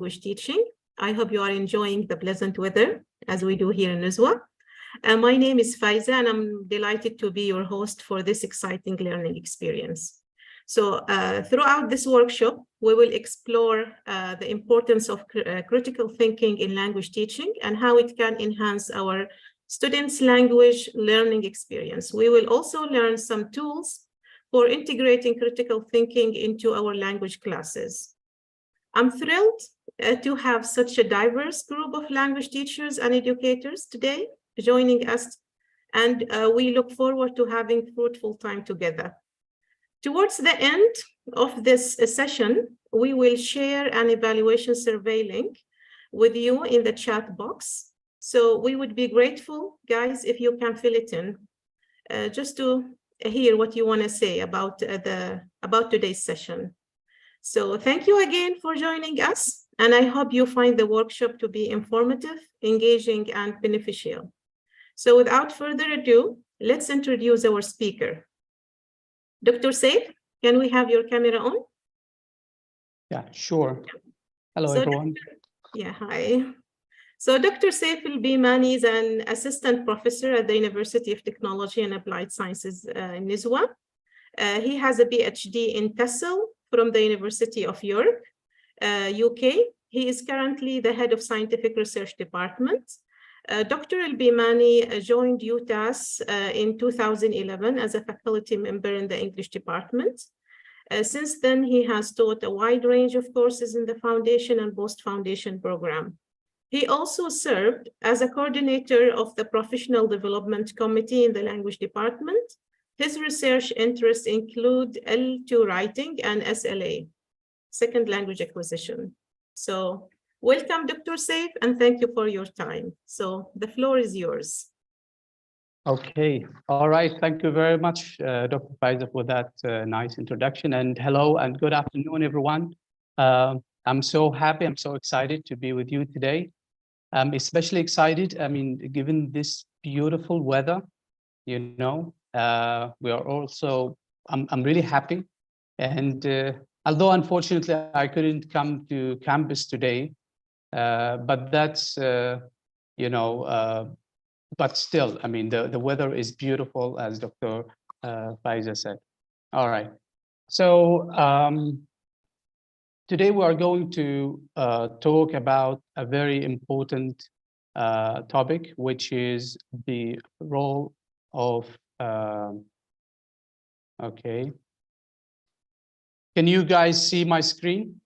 language teaching. I hope you are enjoying the pleasant weather as we do here in Nizwa. My name is Faiza, and I'm delighted to be your host for this exciting learning experience. So throughout this workshop, we will explore the importance of critical thinking in language teaching and how it can enhance our students' language learning experience. We will also learn some tools for integrating critical thinking into our language classes. I'm thrilled to have such a diverse group of language teachers and educators today joining us, and we look forward to having fruitful time together. Towards the end of this session, we will share an evaluation survey link with you in the chat box. So we would be grateful, guys, if you can fill it in, just to hear what you want to say about today's session. So thank you again for joining us, and I hope you find the workshop to be informative, engaging, and beneficial. So without further ado, let's introduce our speaker. Dr. Saif, can we have your camera on? Yeah, sure. Hello, everyone. Yeah, hi. So Dr. Saif Al-Bimani is an assistant professor at the University of Technology and Applied Sciences in Nizwa. He has a PhD in TESOL from the University of York, UK. He is currently the head of scientific research department. Dr. Al-Bimani joined UTAS in 2011 as a faculty member in the English department. Since then, he has taught a wide range of courses in the foundation and post-foundation program. He also served as a coordinator of the Professional Development Committee in the Language Department. His research interests include L2 writing and SLA, Second Language Acquisition. So welcome, Dr. Saif, and thank you for your time. So the floor is yours. Okay, all right. Thank you very much, Dr. Faiza, for that nice introduction. And hello and good afternoon, everyone. I'm so happy, I'm so excited to be with you today. I'm especially excited, I mean, given this beautiful weather, you know, we are also, I'm really happy. And although unfortunately I couldn't come to campus today, but that's, you know, but still, I mean, the weather is beautiful, as Dr. Faiza said. All right. So today we are going to talk about a very important topic, which is the role of, okay. Can you guys see my screen?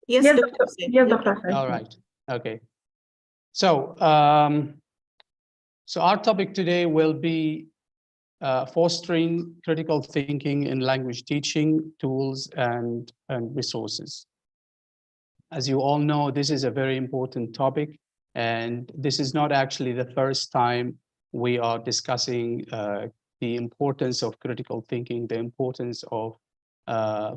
Yes, yes, Dr. Saif. yes, Dr. All right, okay. So, so our topic today will be fostering critical thinking in language teaching tools and resources. As you all know, this is a very important topic, and this is not actually the first time we are discussing the importance of critical thinking, the importance of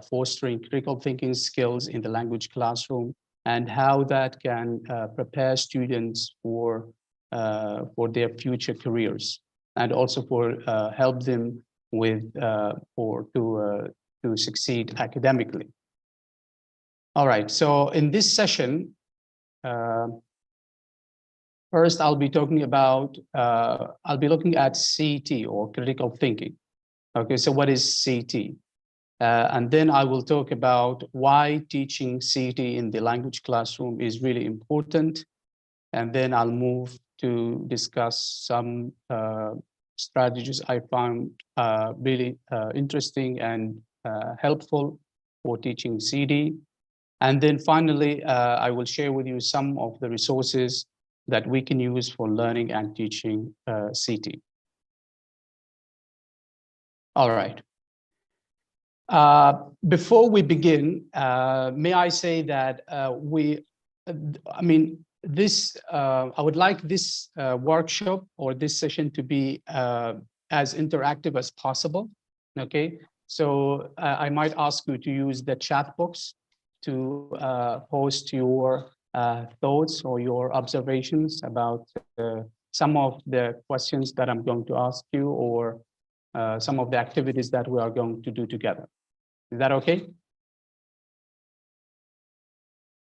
fostering critical thinking skills in the language classroom, and how that can prepare students for their future careers, and also for help them with to succeed academically. All right, so in this session, first I'll be talking about, I'll be looking at CT, or critical thinking. Okay, so what is CT? And then I will talk about why teaching CT in the language classroom is really important. And then I'll move to discuss some strategies I found really interesting and helpful for teaching CD. And then finally, I will share with you some of the resources that we can use for learning and teaching CT. All right. Before we begin, may I say that I would like this workshop or this session to be as interactive as possible, okay? So I might ask you to use the chat box to post your thoughts or your observations about some of the questions that I'm going to ask you, or some of the activities that we are going to do together. Is that okay?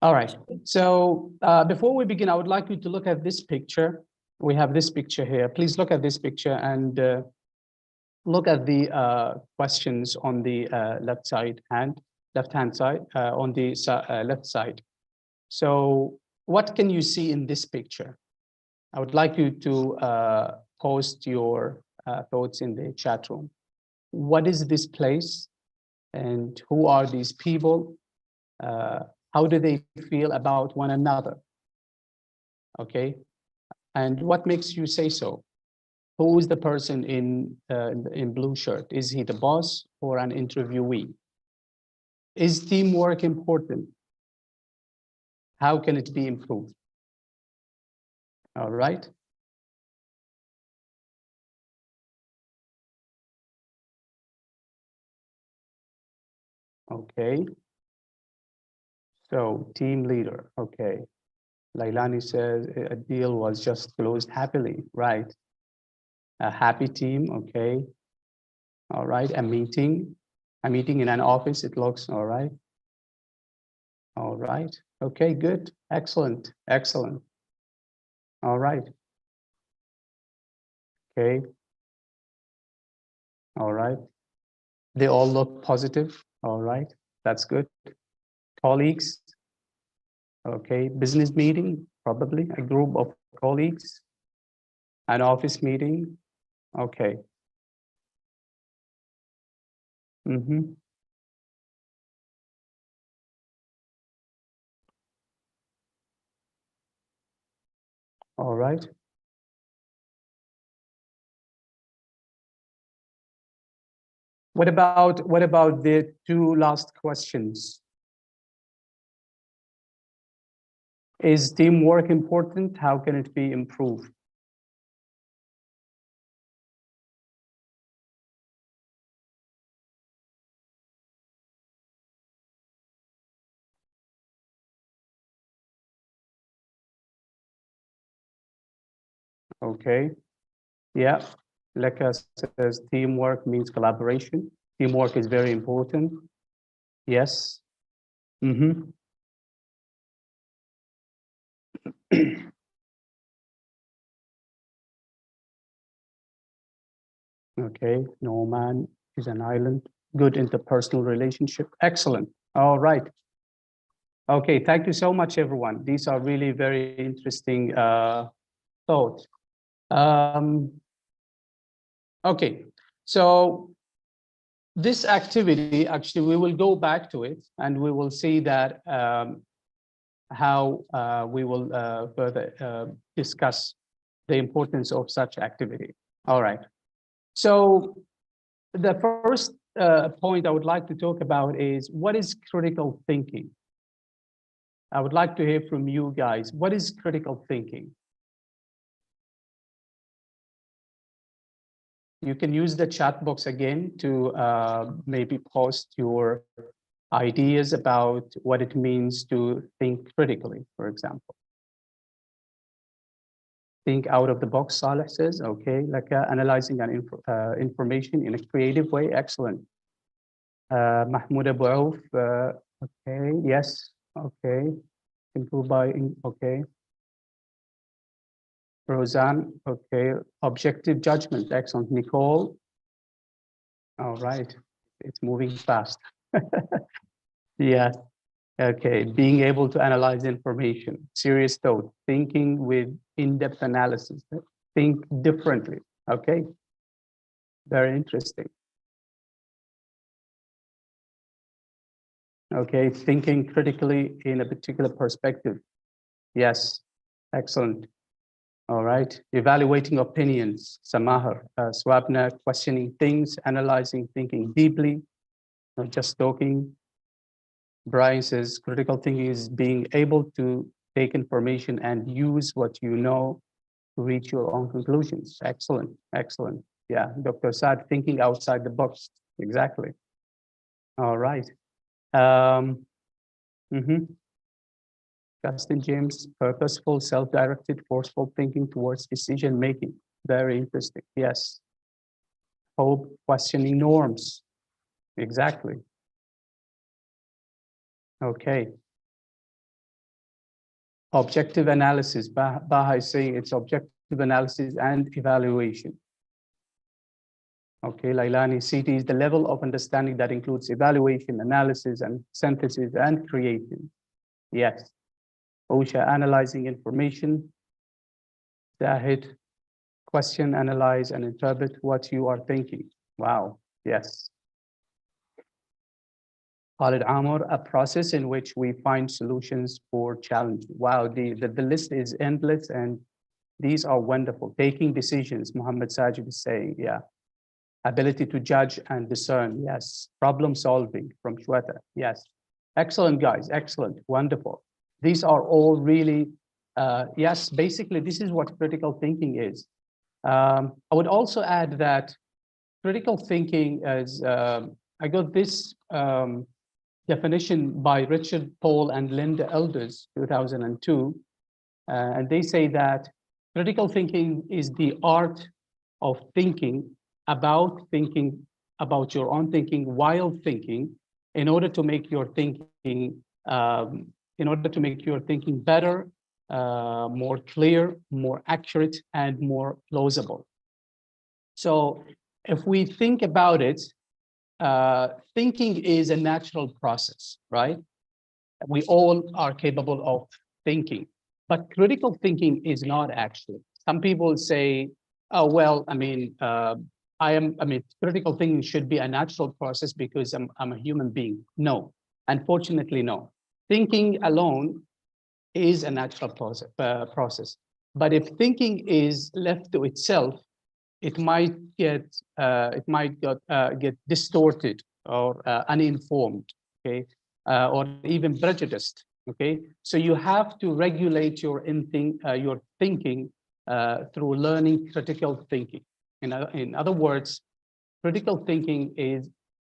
All right. So before we begin, I would like you to look at this picture. We have this picture here. Please look at this picture and look at the questions on the left-hand side, on the left side. So what can you see in this picture? I would like you to post your thoughts in the chat room. What is this place and who are these people? How do they feel about one another? Okay, and what makes you say so? Who is the person in blue shirt? Is he the boss or an interviewee? Is teamwork important? How can it be improved? All right. Okay. So team leader. Okay. Lailani says a deal was just closed happily. Right. A happy team. Okay. All right. A meeting in an office. It looks all right. All right. Okay. Good. Excellent. Excellent. All right. Okay. All right. They all look positive. All right. That's good. Colleagues. Okay. Business meeting, probably a group of colleagues. An office meeting. Okay. Mm-hmm. All right. What about the two last questions? Is teamwork important? How can it be improved? Okay. Yeah. Leka says teamwork means collaboration. Teamwork is very important. Yes. Mm-hmm. Okay. No man is an island. Good interpersonal relationship. Excellent. All right. Okay. Thank you so much, everyone. These are really very interesting thoughts. Okay. So this activity, actually, we will go back to it and we will see that how we will further discuss the importance of such activity. All right. So the first point I would like to talk about is what is critical thinking? I would like to hear from you guys. What is critical thinking? You can use the chat box again to maybe post your ideas about what it means to think critically, for example. Think out of the box, Saleh says, okay, like analyzing information in a creative way, excellent. Mahmoud Abu Auf, okay, yes, okay. Improve by, okay. Roseanne, okay. Objective judgment, excellent. Nicole, all right, it's moving fast. Yeah. Okay, being able to analyze information, serious thought, thinking with in-depth analysis, think differently. Okay, very interesting. Okay, thinking critically in a particular perspective. Yes, excellent. All right, evaluating opinions, Samahar, Swapna, questioning things, analyzing, thinking deeply, not just talking. Brian says critical thinking is being able to take information and use what you know to reach your own conclusions. Excellent, excellent. Yeah, Dr. Saad, thinking outside the box. Exactly. All right. Justin James, purposeful, self-directed, forceful thinking towards decision-making. Very interesting. Yes. Hope, questioning norms. Exactly. Okay. Objective analysis. Baha is saying it's objective analysis and evaluation. Okay, Lailani, CT is the level of understanding that includes evaluation, analysis, and synthesis and creation. Yes. OSHA, analyzing information. Zahid, question, analyze, and interpret what you are thinking. Wow, yes. Khalid Amr, a process in which we find solutions for challenges. Wow, the list is endless, and these are wonderful. Taking decisions, Muhammad Sajid is saying, yeah. Ability to judge and discern, yes. Problem solving from Shweta, yes. Excellent, guys, excellent, wonderful. These are all really, yes, basically, this is what critical thinking is. I would also add that critical thinking is, I got this definition by Richard Paul and Linda Elders, 2002, and they say that critical thinking is the art of thinking about your own thinking while thinking in order to make your thinking better, more clear, more accurate, and more plausible. So if we think about it, thinking is a natural process, right? We all are capable of thinking, but critical thinking is not actually. Some people say, oh, well, I mean, critical thinking should be a natural process because I'm a human being. No, unfortunately, no. Thinking alone is a natural process. But if thinking is left to itself, it might get distorted or uninformed, okay, or even prejudiced, okay. So you have to regulate your thinking through learning critical thinking. In other words, critical thinking is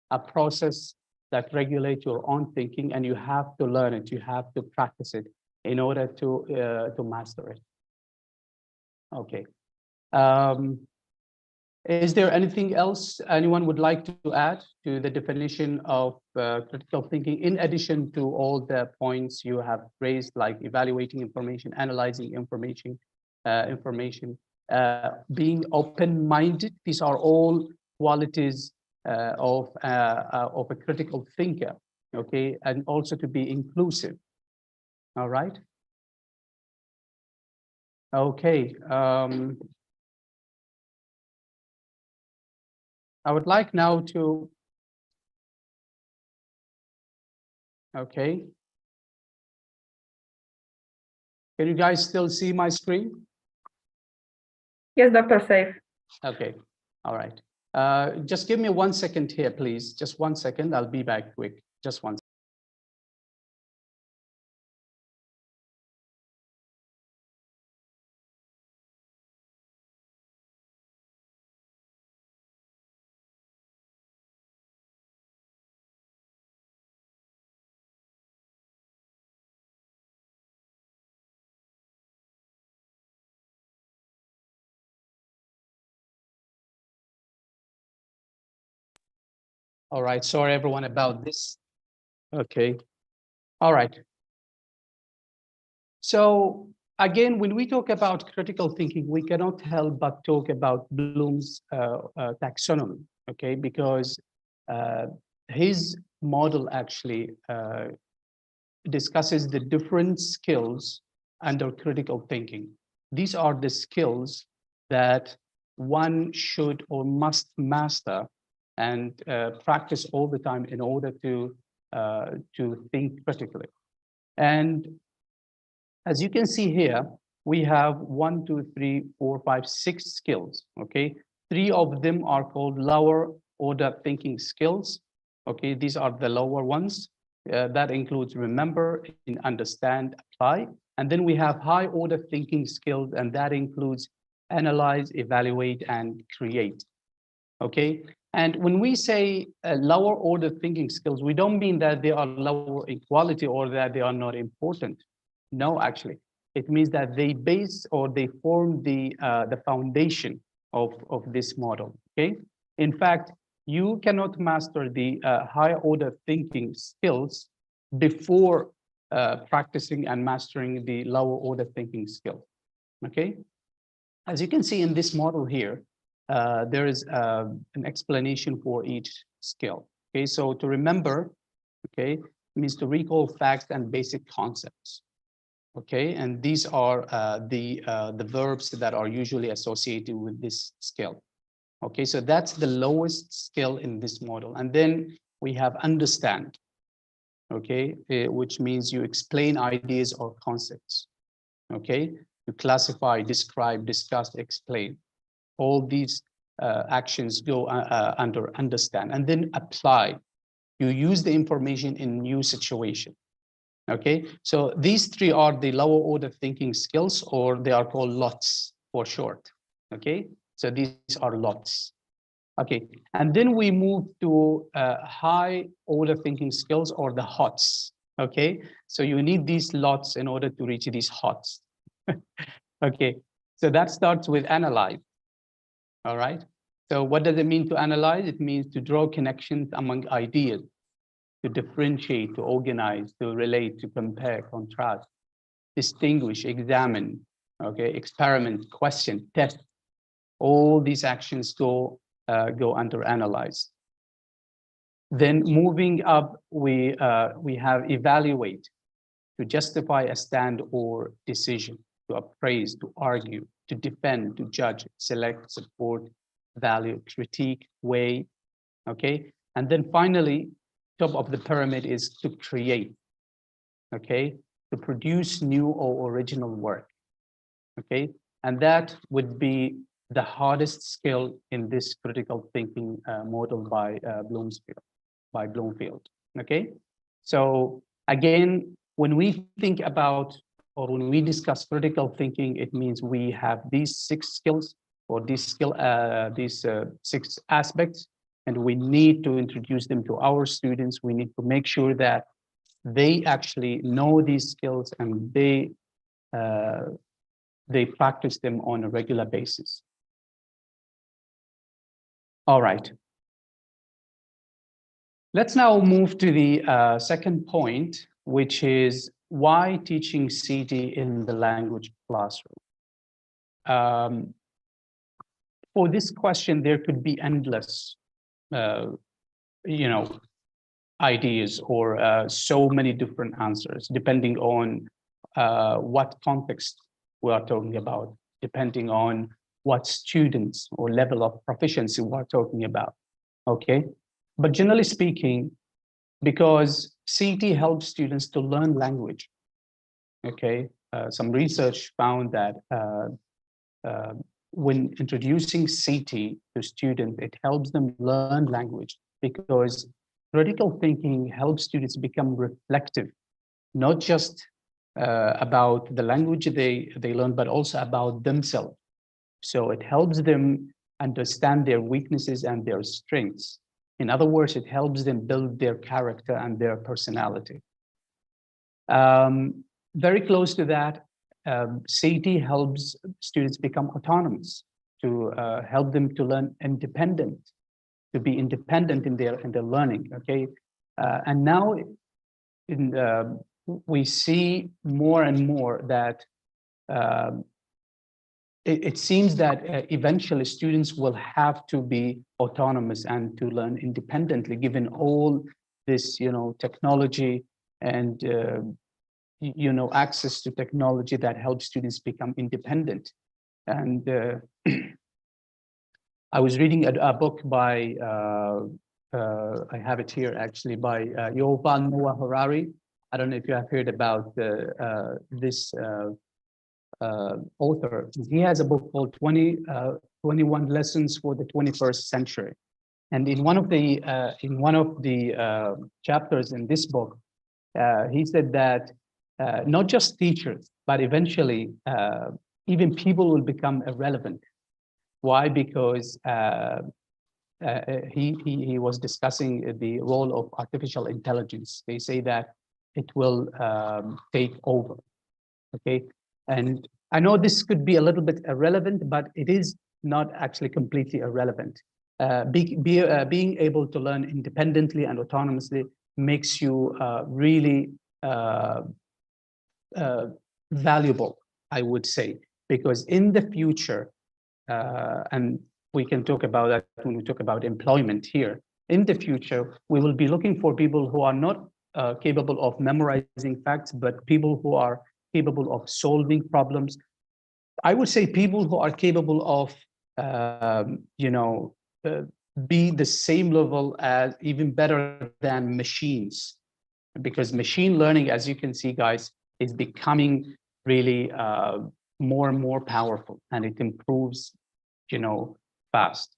a process that regulates your own thinking, and you have to learn it. You have to practice it in order to master it. Okay. Is there anything else anyone would like to add to the definition of critical thinking, in addition to all the points you have raised, like evaluating information, analyzing information, being open-minded? These are all qualities of a critical thinker, okay, and also to be inclusive. All right. Okay. I would like now to, okay. Can you guys still see my screen? Yes, Dr. Saif. Okay, all right. Just give me 1 second here, please. Just 1 second, I'll be back quick. Just 1 second. All right, sorry everyone about this. Okay, all right. So again, when we talk about critical thinking, we cannot help but talk about Bloom's taxonomy, okay? Because his model actually discusses the different skills under critical thinking. These are the skills that one should or must master and practice all the time in order to think critically. And as you can see here, we have 1, 2, 3, 4, 5, 6 skills, okay? 3 of them are called lower order thinking skills, okay? These are the lower ones. That includes remember, understand, apply. And then we have high order thinking skills, and that includes analyze, evaluate, and create, okay? And when we say lower order thinking skills, we don't mean that they are lower in quality or that they are not important. No, actually, it means that they base or they form the foundation of this model, okay? In fact, you cannot master the higher order thinking skills before practicing and mastering the lower order thinking skill. Okay, as you can see in this model here, there is an explanation for each skill. Okay, so to remember, okay, means to recall facts and basic concepts. Okay, and these are the verbs that are usually associated with this skill. Okay, so that's the lowest skill in this model. And then we have understand, okay, which means you explain ideas or concepts. Okay, you classify, describe, discuss, explain. All these actions go under understand. And then apply. You use the information in new situation. Okay, so these three are the lower order thinking skills, or they are called LOTS for short. Okay, so these are LOTS. Okay, and then we move to high order thinking skills, or the HOTS. Okay, so you need these LOTS in order to reach these HOTS. Okay, so that starts with analyze. All right, so what does it mean to analyze? It means to draw connections among ideas, to differentiate, to organize, to relate, to compare, contrast, distinguish, examine, okay, experiment, question, test. All these actions go under analyze. Then moving up, we have evaluate, to justify a stand or decision, to appraise, to argue, to defend, to judge, select, support, value, critique, weigh, okay? And then finally, top of the pyramid is to create, okay? To produce new or original work, okay? And that would be the hardest skill in this critical thinking model by Bloomfield, okay? So again, when we think about, or when we discuss critical thinking, it means we have these 6 skills, or these 6 aspects, and we need to introduce them to our students. We need to make sure that they actually know these skills and they practice them on a regular basis. All right. Let's now move to the second point, which is why teaching CT in the language classroom. For this question, there could be endless, ideas or so many different answers, depending on what context we are talking about, depending on what students or level of proficiency we are talking about, okay? But generally speaking, because CT helps students to learn language, okay? Some research found that when introducing CT to students, it helps them learn language, because critical thinking helps students become reflective, not just about the language they learn, but also about themselves. So it helps them understand their weaknesses and their strengths. In other words, it helps them build their character and their personality. Very close to that, CT helps students become autonomous, to help them to learn independent, to be independent in their learning, okay? And now we see more and more that it seems that eventually students will have to be autonomous and to learn independently, given all this, technology and, access to technology that helps students become independent. And I was reading a book by, I have it here actually, by Yuval Noah Harari. I don't know if you have heard about this author. He has a book called 21 Lessons for the 21st Century. And in one of the chapters in this book, he said that not just teachers, but eventually even people will become irrelevant. Why? Because he was discussing the role of artificial intelligence. They say that it will take over, okay? And I know this could be a little bit irrelevant, but it is not actually completely irrelevant. Being able to learn independently and autonomously makes you really valuable, I would say, because in the future, and we can talk about that when we talk about employment here, in the future, we will be looking for people who are not capable of memorizing facts, but people who are capable of solving problems. I would say people who are capable of, be the same level as, even better than machines, because machine learning, as you can see, guys, is becoming really more and more powerful, and it improves, fast.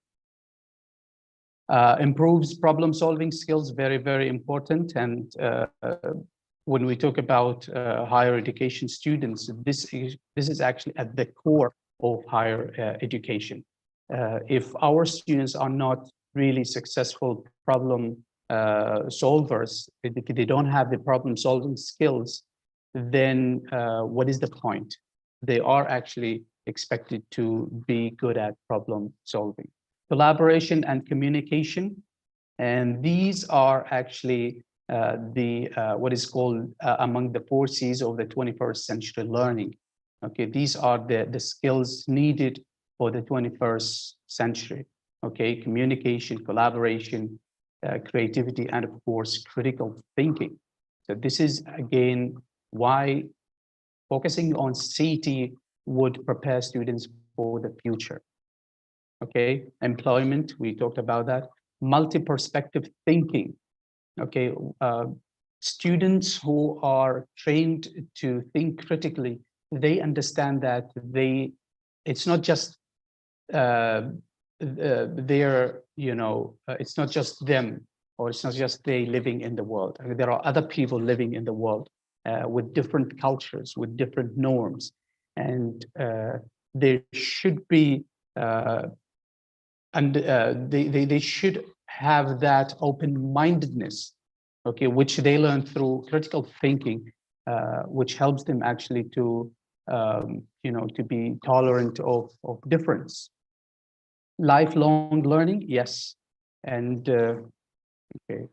Improves problem solving skills, very, very important. And when we talk about higher education students, this is actually at the core of higher education. If our students are not really successful problem solvers, if they don't have the problem solving skills, then what is the point? They are actually expected to be good at problem solving. Collaboration and communication, and these are actually what is called among the 4 C's of the 21st century learning. Okay, these are the skills needed for the 21st century. Okay, communication, collaboration, creativity, and of course, critical thinking. So this is again why focusing on CT would prepare students for the future. Okay, employment, we talked about that. Multi-perspective thinking. Okay, students who are trained to think critically, they understand that it's not just it's not just them, or it's not just they living in the world. I mean, there are other people living in the world with different cultures, with different norms, and there should be they should have that open-mindedness, okay, which they learn through critical thinking, which helps them actually to to be tolerant of difference. Lifelong learning, yes, and okay,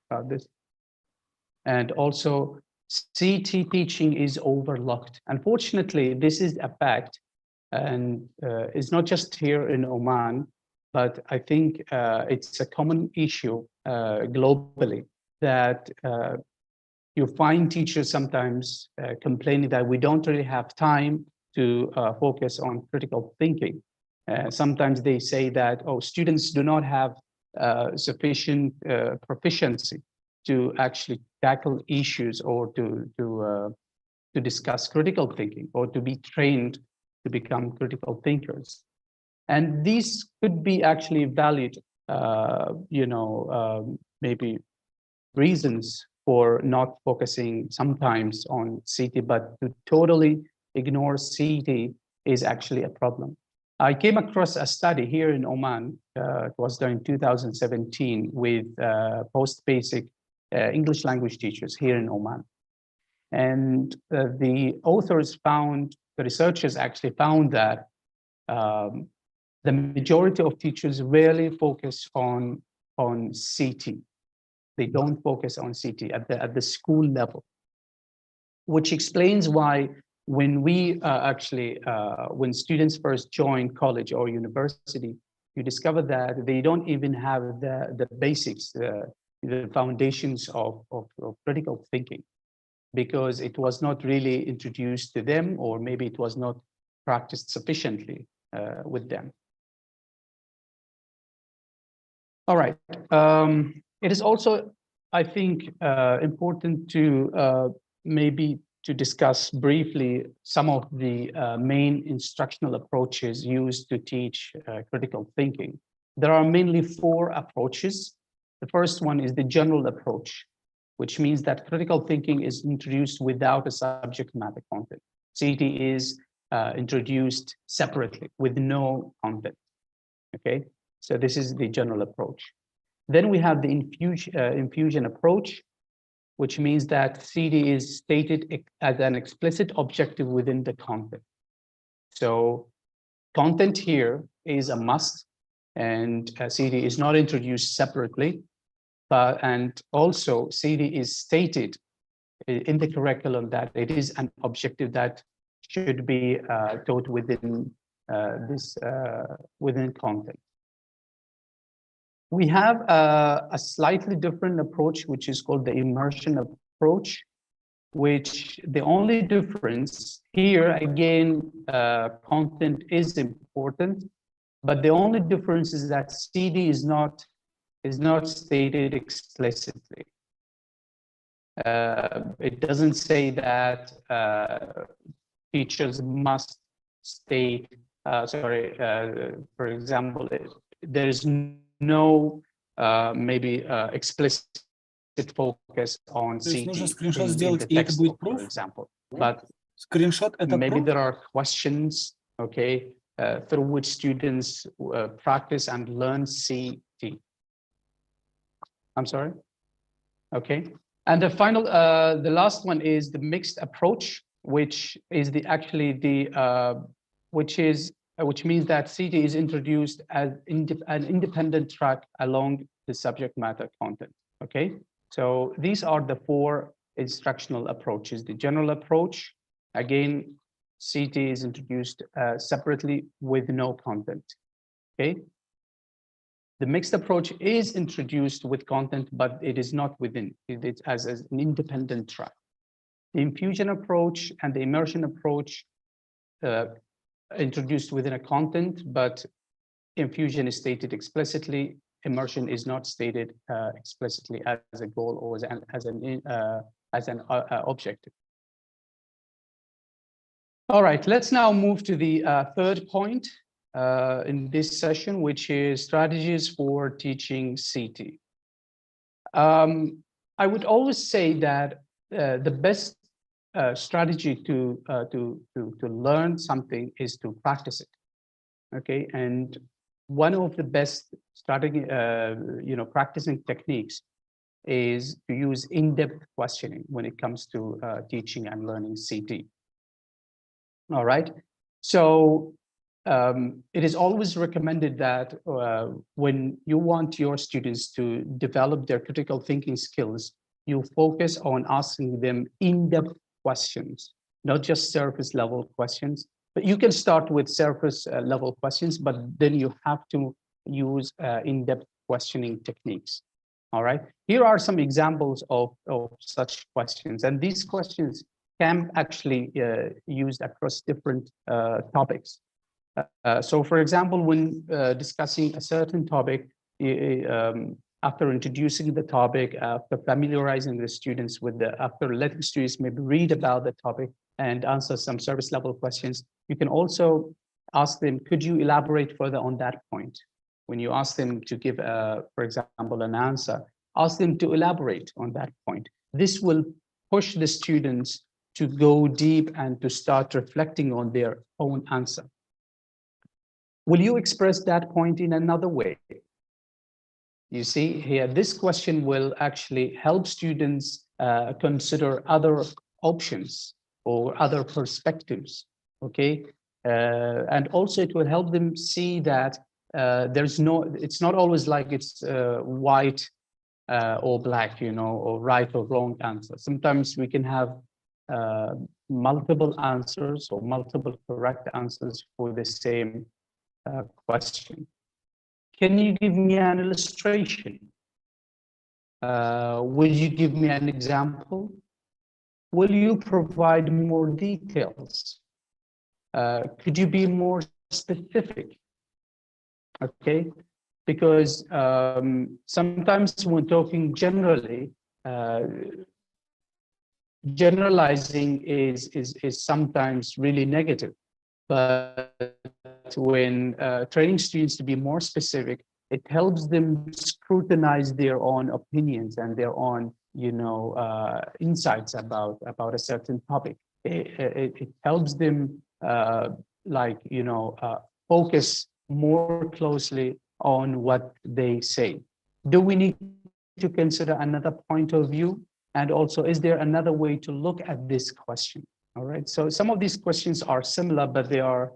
about this, and also CT teaching is overlooked. Unfortunately, this is a fact, and it's not just here in Oman, but I think it's a common issue globally, that you find teachers sometimes complaining that we don't really have time to focus on critical thinking. Sometimes they say that, oh, students do not have sufficient proficiency to actually tackle issues, or to discuss critical thinking, or to be trained to become critical thinkers. And these could be actually valid, maybe reasons for not focusing sometimes on CT, but to totally ignore CT is actually a problem. I came across a study here in Oman. It was done in 2017 with post-basic English language teachers here in Oman. And the researchers actually found that the majority of teachers rarely focus on CT. They don't focus on CT at the school level, which explains why when we when students first join college or university, you discover that they don't even have the basics, the foundations of critical thinking, because it was not really introduced to them, or maybe it was not practiced sufficiently with them. All right. It is also, I think, important to maybe to discuss briefly some of the main instructional approaches used to teach critical thinking. There are mainly 4 approaches. The first one is the general approach, which means that critical thinking is introduced without a subject matter content. CT is introduced separately with no content, okay? So this is the general approach. Then we have the infusion approach, which means that CD is stated as an explicit objective within the content. So content here is a must, and CD is not introduced separately, and also CD is stated in the curriculum that it is an objective that should be taught within within content. We have a slightly different approach, which is called the immersion approach, which the only difference here, again, content is important, but the only difference is that CD is not stated explicitly. It doesn't say that teachers must state, for example, there is no maybe explicit focus on CD нужно скриншот in сделать, the и это будет textbook, for proof? example. But Скриншот это maybe proof? there are questions, okay, through which students practice and learn CD. I'm sorry. Okay, and the final, the last one is the mixed approach, which is which means that CD is introduced as an independent track along the subject matter content. Okay, so these are the four instructional approaches. The general approach, again, CD is introduced separately with no content. Okay. The mixed approach is introduced with content, but it is not within it as an independent track. The infusion approach and the immersion approach introduced within a content, but infusion is stated explicitly. Immersion is not stated explicitly as a goal or as an objective. All right, let's now move to the third point in this session, which is strategies for teaching CT. I would always say that the best strategy to learn something is to practice it. Okay, and one of the best strategy, practicing techniques is to use in-depth questioning when it comes to teaching and learning CT. All right, so it is always recommended that when you want your students to develop their critical thinking skills, you focus on asking them in-depth questions, not just surface level questions. But you can start with surface level questions, but then you have to use in-depth questioning techniques. All right, here are some examples of such questions, and these questions can actually used across different topics. So, for example, when discussing a certain topic, after introducing the topic, after familiarizing the students with after letting students maybe read about the topic and answer some service level questions, you can also ask them, could you elaborate further on that point? When you ask them to give, for example, an answer, ask them to elaborate on that point. This will push the students to go deep and to start reflecting on their own answer. Will you express that point in another way? You see here, this question will actually help students consider other options or other perspectives, okay? And also it will help them see that it's not always like it's white or black, or right or wrong answer. Sometimes we can have multiple answers or multiple correct answers for the same question. Can you give me an illustration? Will you give me an example? Will you provide more details? Could you be more specific? Okay, because sometimes when talking generally, generalizing is sometimes really negative. But when training students to be more specific, it helps them scrutinize their own opinions and their own, insights about a certain topic. It helps them, focus more closely on what they say. Do we need to consider another point of view? And also, is there another way to look at this question? All right, so some of these questions are similar, but they are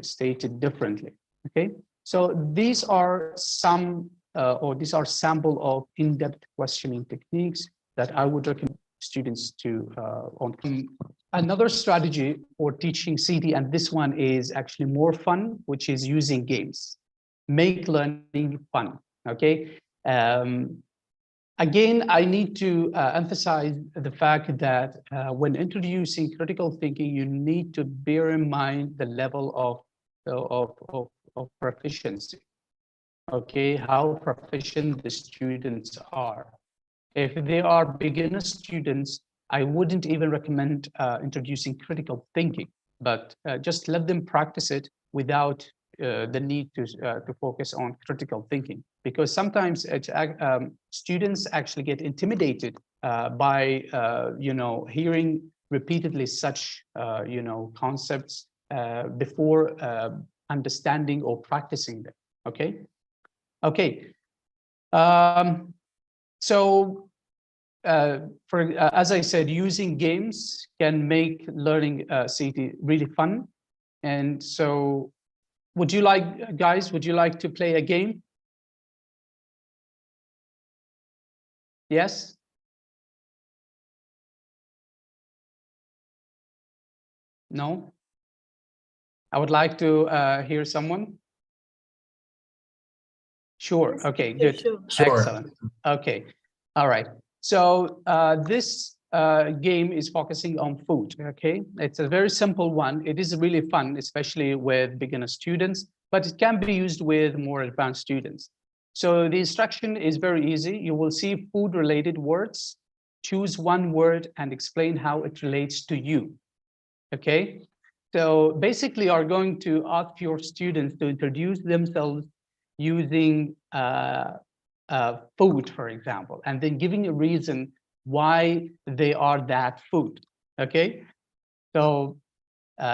stated differently, okay? So these are some, or these are sample of in-depth questioning techniques that I would recommend students to on. Another strategy for teaching CD, and this one is actually more fun, which is using games. Make learning fun, okay? Again, I need to emphasize the fact that when introducing critical thinking, you need to bear in mind the level of proficiency, okay? How proficient the students are. If they are beginner students, I wouldn't even recommend introducing critical thinking, but just let them practice it without the need to focus on critical thinking, because sometimes students actually get intimidated by hearing repeatedly such concepts before understanding or practicing them. Okay. So as I said, using games can make learning CT really fun. And so would you like, guys, would you like to play a game? Yes? No? I would like to hear someone. Sure. Okay, good. Sure. Excellent. Okay. All right. So this game is focusing on food. Okay. It's a very simple one. It is really fun, especially with beginner students, but it can be used with more advanced students. So the instruction is very easy. You will see food related words. Choose one word and explain how it relates to you. Okay. So basically, are going to ask your students to introduce themselves using food, for example, and then giving a reason why they are that food. Okay, so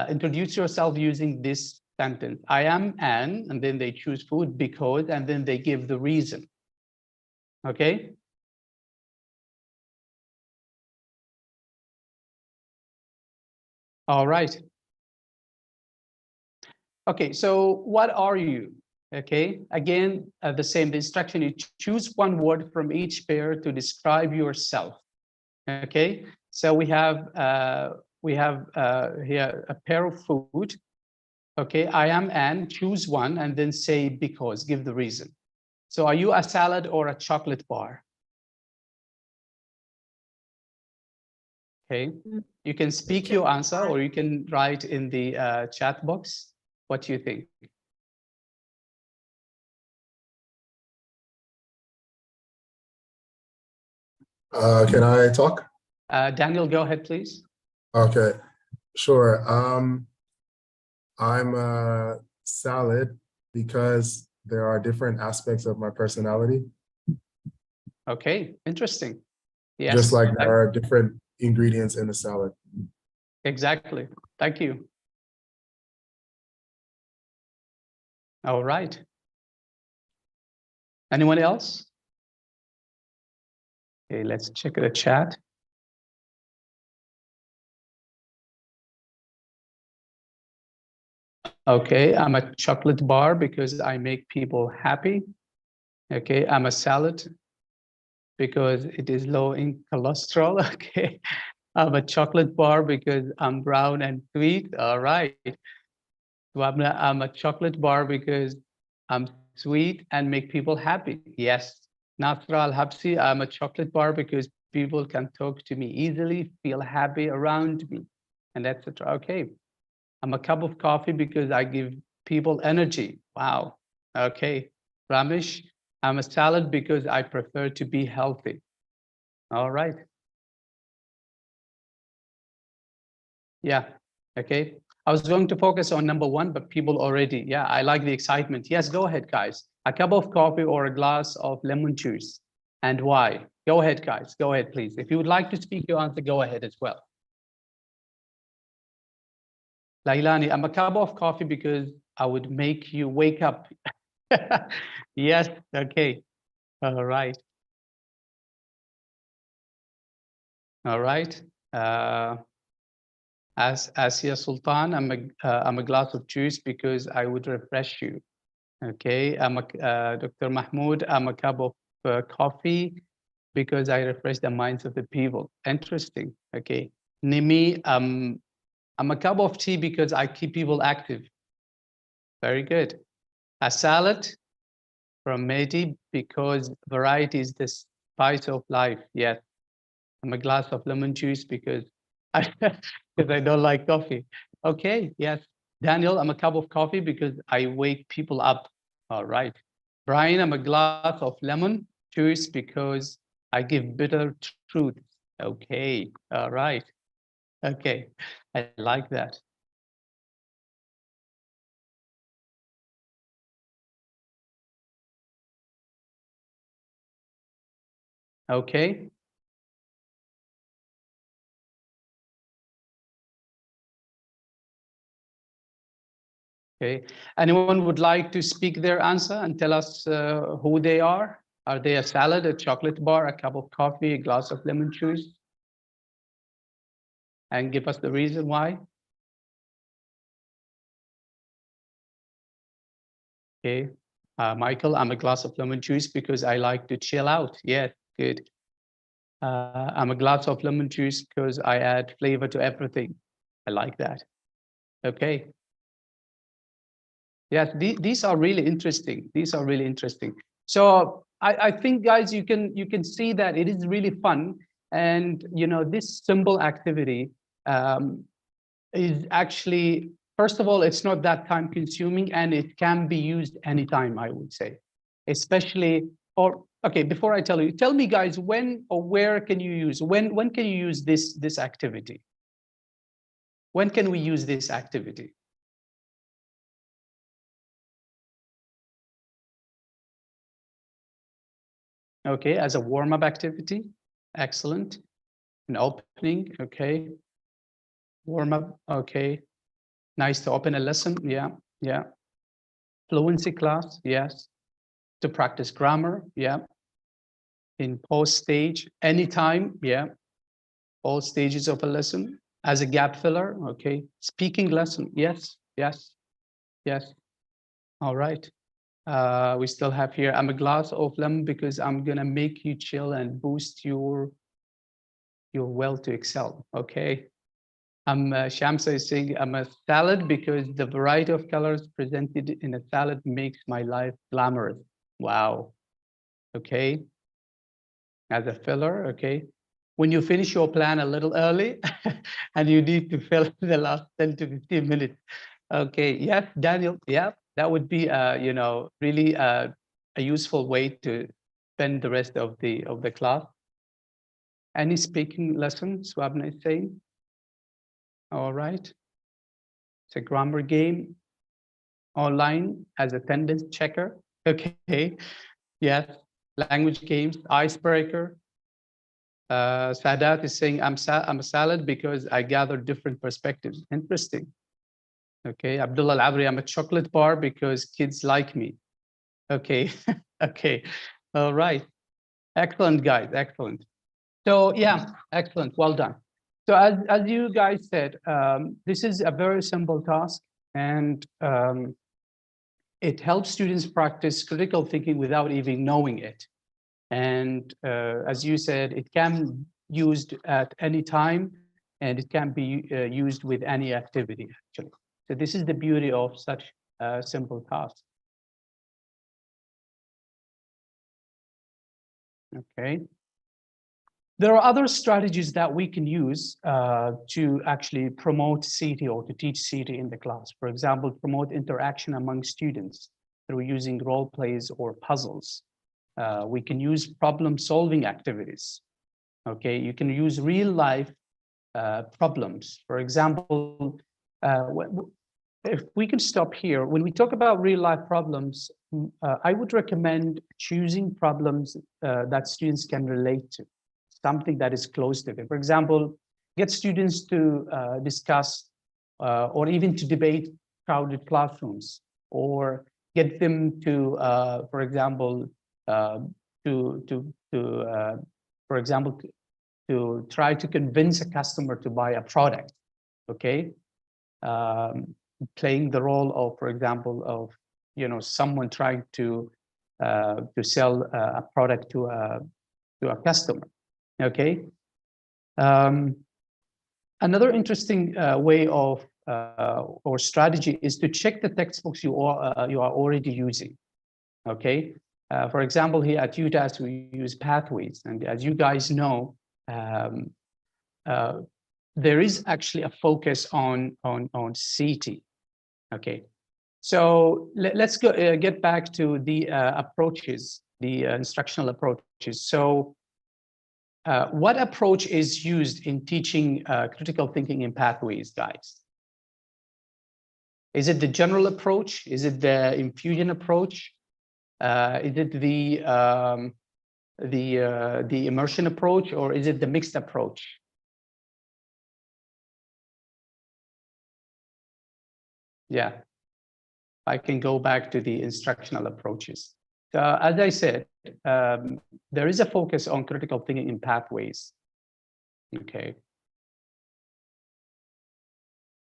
introduce yourself using this sentence. I am an, and then they choose food because, and then they give the reason. Okay. All right. Okay, so what are you? Okay, again, the same, the instruction, you choose one word from each pair to describe yourself. Okay, so we have here a pair of food. Okay, I am an, choose one, and then say because, give the reason. So are you a salad or a chocolate bar? Okay, you can speak your answer or you can write in the chat box. What do you think? Can I talk? Daniel, go ahead, please. Okay, sure. I'm a salad because there are different aspects of my personality. Okay, interesting. Yes. Just like there are different ingredients in a salad. Exactly. Thank you. All right. Anyone else? Okay, let's check the chat. Okay, I'm a chocolate bar because I make people happy. Okay, I'm a salad because it is low in cholesterol. Okay, I'm a chocolate bar because I'm brown and sweet. All right. So I'm a chocolate bar because I'm sweet and make people happy. Yes. Nasra Al-Habsi, I'm a chocolate bar because people can talk to me easily, feel happy around me, and etc. Okay. I'm a cup of coffee because I give people energy. Wow. Okay. Ramesh, I'm a salad because I prefer to be healthy. All right. Yeah. Okay. I was going to focus on number one, but people already, yeah, I like the excitement. Yes, go ahead, guys. A cup of coffee or a glass of lemon juice. And why? Go ahead, guys. Go ahead, please. If you would like to speak your answer, go ahead as well. Lailani, I'm a cup of coffee because I would make you wake up. Yes, okay. All right. All right. As Asia Sultan, I'm a glass of juice because I would refresh you. Okay, I'm a Dr. Mahmoud, I'm a cup of coffee because I refresh the minds of the people. Interesting. Okay. Nimi, I'm a cup of tea because I keep people active. Very good. A salad from Mehdi because variety is the spice of life. Yes. I'm a glass of lemon juice because because I don't like coffee. Okay, yes. Daniel, I'm a cup of coffee because I wake people up. All right. Brian, I'm a glass of lemon juice because I give bitter truth. Okay, all right. Okay, I like that. Okay. Okay. Anyone would like to speak their answer and tell us who they are? Are they a salad, a chocolate bar, a cup of coffee, a glass of lemon juice? And give us the reason why. Okay. Michael, I'm a glass of lemon juice because I like to chill out. Yeah, good. I'm a glass of lemon juice because I add flavor to everything. I like that. Okay. Yes, these are really interesting. These are really interesting. So I think, guys, you can see that it is really fun, and this simple activity is actually, first of all, it's not that time consuming, and it can be used anytime, I would say, especially. Or okay, before I tell you, tell me, guys, when or where can you use when can you use this activity? When can we use this activity? Okay, as a warm-up activity. Excellent. An opening. Okay. Warm-up. Okay. Nice to open a lesson. Yeah. Yeah. Fluency class. Yes. To practice grammar. Yeah. In post stage, anytime. Yeah. All stages of a lesson. As a gap filler. Okay. Speaking lesson. Yes. Yes. Yes. All right. We still have here, I'm a glass of lemon because I'm gonna make you chill and boost your will to excel. Okay. Shamsa is saying I'm a salad because the variety of colors presented in a salad makes my life glamorous. Wow. Okay. As a filler. Okay. When you finish your plan a little early and you need to fill the last 10 to 15 minutes. Okay. Yeah, Daniel. Yeah, that would be really a useful way to spend the rest of the class. Any speaking lessons, Swabna is saying? All right. It's a grammar game online as attendance checker. Okay. Yes. Language games, icebreaker. Sadat is saying I'm a salad because I gather different perspectives. Interesting. Okay. Abdullah Al-Abri, I'm a chocolate bar because kids like me. Okay. Okay. All right. Excellent, guys. Excellent. So yeah, excellent. Well done. So as you guys said, this is a very simple task, and it helps students practice critical thinking without even knowing it. And as you said, it can be used at any time, and it can be used with any activity, actually. So this is the beauty of such a simple task. Okay. There are other strategies that we can use to actually promote CT or to teach CT in the class. For example, promote interaction among students through using role plays or puzzles. We can use problem-solving activities. Okay, you can use real-life problems. For example, if we can stop here, when we talk about real-life problems, I would recommend choosing problems that students can relate to, something that is close to them. For example, get students to discuss or even to debate crowded classrooms, or get them to, for example, for example, to try to convince a customer to buy a product. Okay, playing the role of, for example, of someone trying to sell a product to a customer. Okay. Another interesting way of or strategy is to check the textbooks you are already using. Okay. For example, here at UTAS, we use Pathways, and as you guys know, there is actually a focus on CT. Okay. So let's go get back to the approaches, the instructional approaches. So what approach is used in teaching critical thinking in Pathways, guys? Is it the general approach? Is it the infusion approach? Is it the immersion approach, or is it the mixed approach? Yeah, I can go back to the instructional approaches. As I said, there is a focus on critical thinking in Pathways. Okay.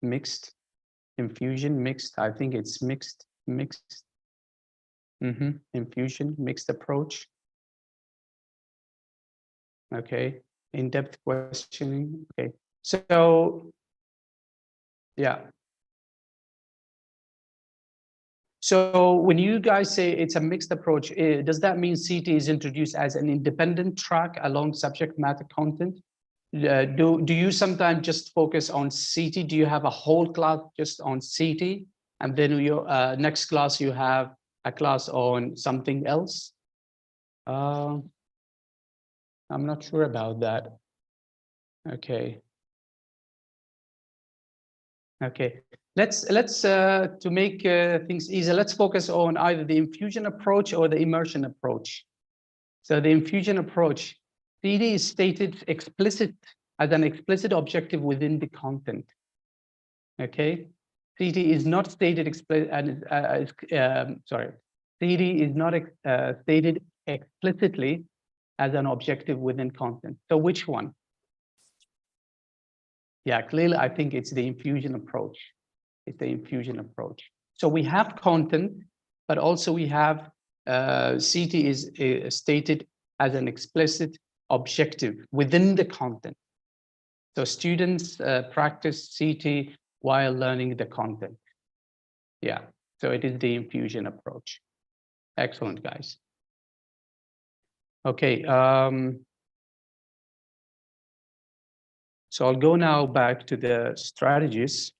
Mixed, infusion, mixed. I think it's mixed. Infusion, mixed approach. Okay. In-depth questioning. Okay. So, yeah. So when you guys say it's a mixed approach, does that mean CT is introduced as an independent track along subject matter content? Do you sometimes just focus on CT? Do you have a whole class just on CT? And then your next class, you have a class on something else? I'm not sure about that. Okay. Okay. Let's to make things easier, let's focus on either the infusion approach or the immersion approach. So the infusion approach, CD is stated as an explicit objective within the content. Okay, CD is not stated CD is not stated explicitly as an objective within content. So which one? Yeah, clearly, I think it's the infusion approach. It's the infusion approach. So we have content, but also we have CT is stated as an explicit objective within the content. So students practice CT while learning the content. Yeah, so it is the infusion approach. Excellent, guys. Okay. So I'll go now back to the strategies.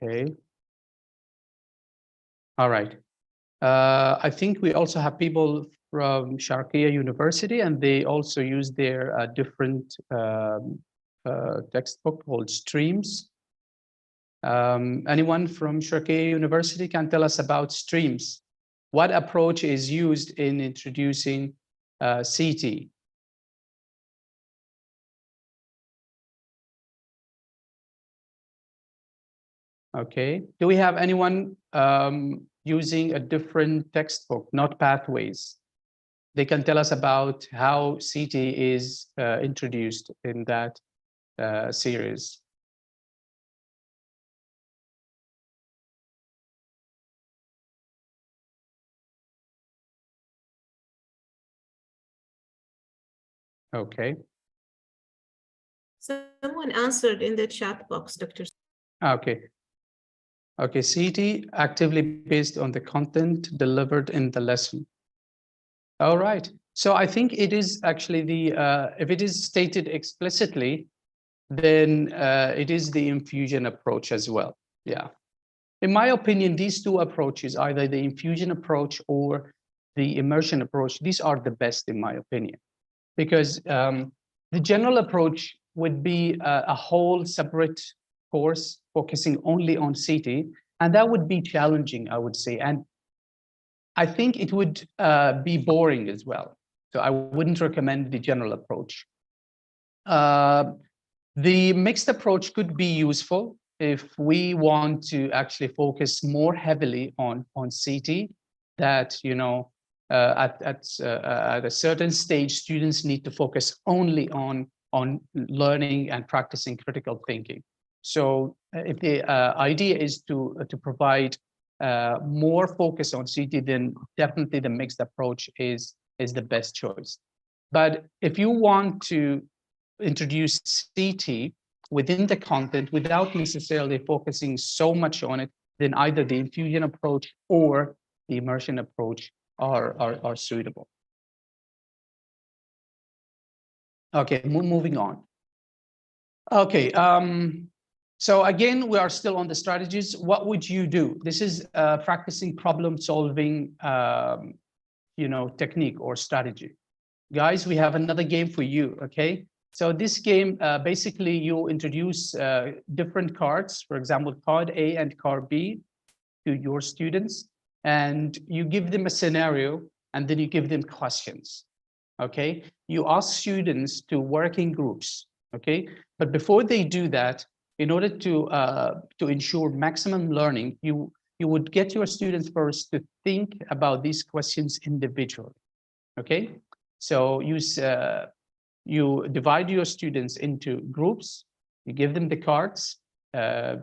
Okay. All right. I think we also have people from Sharqiya University, and they also use their different textbook called Streams. Anyone from Sharqiya University can tell us about Streams? What approach is used in introducing CT? Okay. Do we have anyone using a different textbook, not Pathways? They can tell us about how CT is introduced in that series. Okay. Someone answered in the chat box, Dr. Okay. Okay, CT actively based on the content delivered in the lesson. All right. So I think it is actually the, if it is stated explicitly, then it is the infusion approach as well. Yeah. In my opinion, these two approaches, either the infusion approach or the immersion approach, these are the best in my opinion, because the general approach would be a whole separate course focusing only on CT, and that would be challenging, I would say. And I think it would be boring as well. So I wouldn't recommend the general approach. The mixed approach could be useful if we want to actually focus more heavily on CT, that, you know, at a certain stage, students need to focus only on learning and practicing critical thinking. So if the idea is to provide more focus on CT, then definitely the mixed approach is the best choice. But if you want to introduce CT within the content without necessarily focusing so much on it, then either the infusion approach or the immersion approach are suitable. Okay, moving on. Okay, so again, we are still on the strategies. What would you do? This is practicing problem solving, technique or strategy. Guys, we have another game for you, okay? So this game, basically you introduce different cards, for example, card A and card B to your students, and you give them a scenario, and then you give them questions, okay? You ask students to work in groups, okay? But before they do that, in order to ensure maximum learning, you would get your students first to think about these questions individually, okay? So you divide your students into groups, you give them the cards,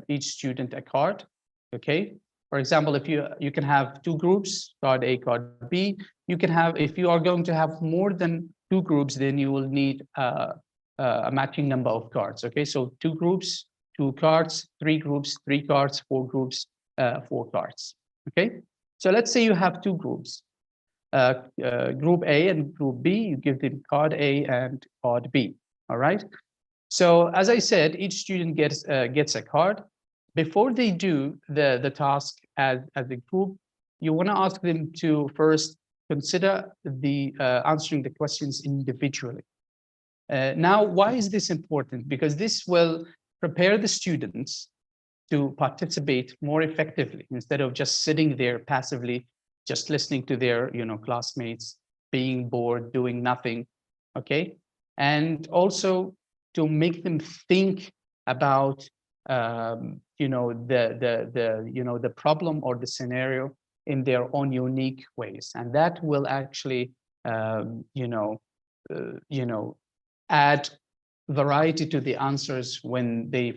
each student a card, okay? For example, if you can have two groups, card A, card B, you can have, if you are going to have more than two groups, then you will need a matching number of cards, okay? So two groups, two cards, three groups, three cards, four groups, four cards, okay? So let's say you have two groups. Group A and group B, you give them card A and card B, all right? So as I said, each student gets a card. Before they do the task as a group, you want to ask them to first consider the answering the questions individually. Now, why is this important? Because this will prepare the students to participate more effectively instead of just sitting there passively, just listening to their classmates, being bored, doing nothing, okay? And also to make them think about the problem or the scenario in their own unique ways, and that will actually add variety to the answers when they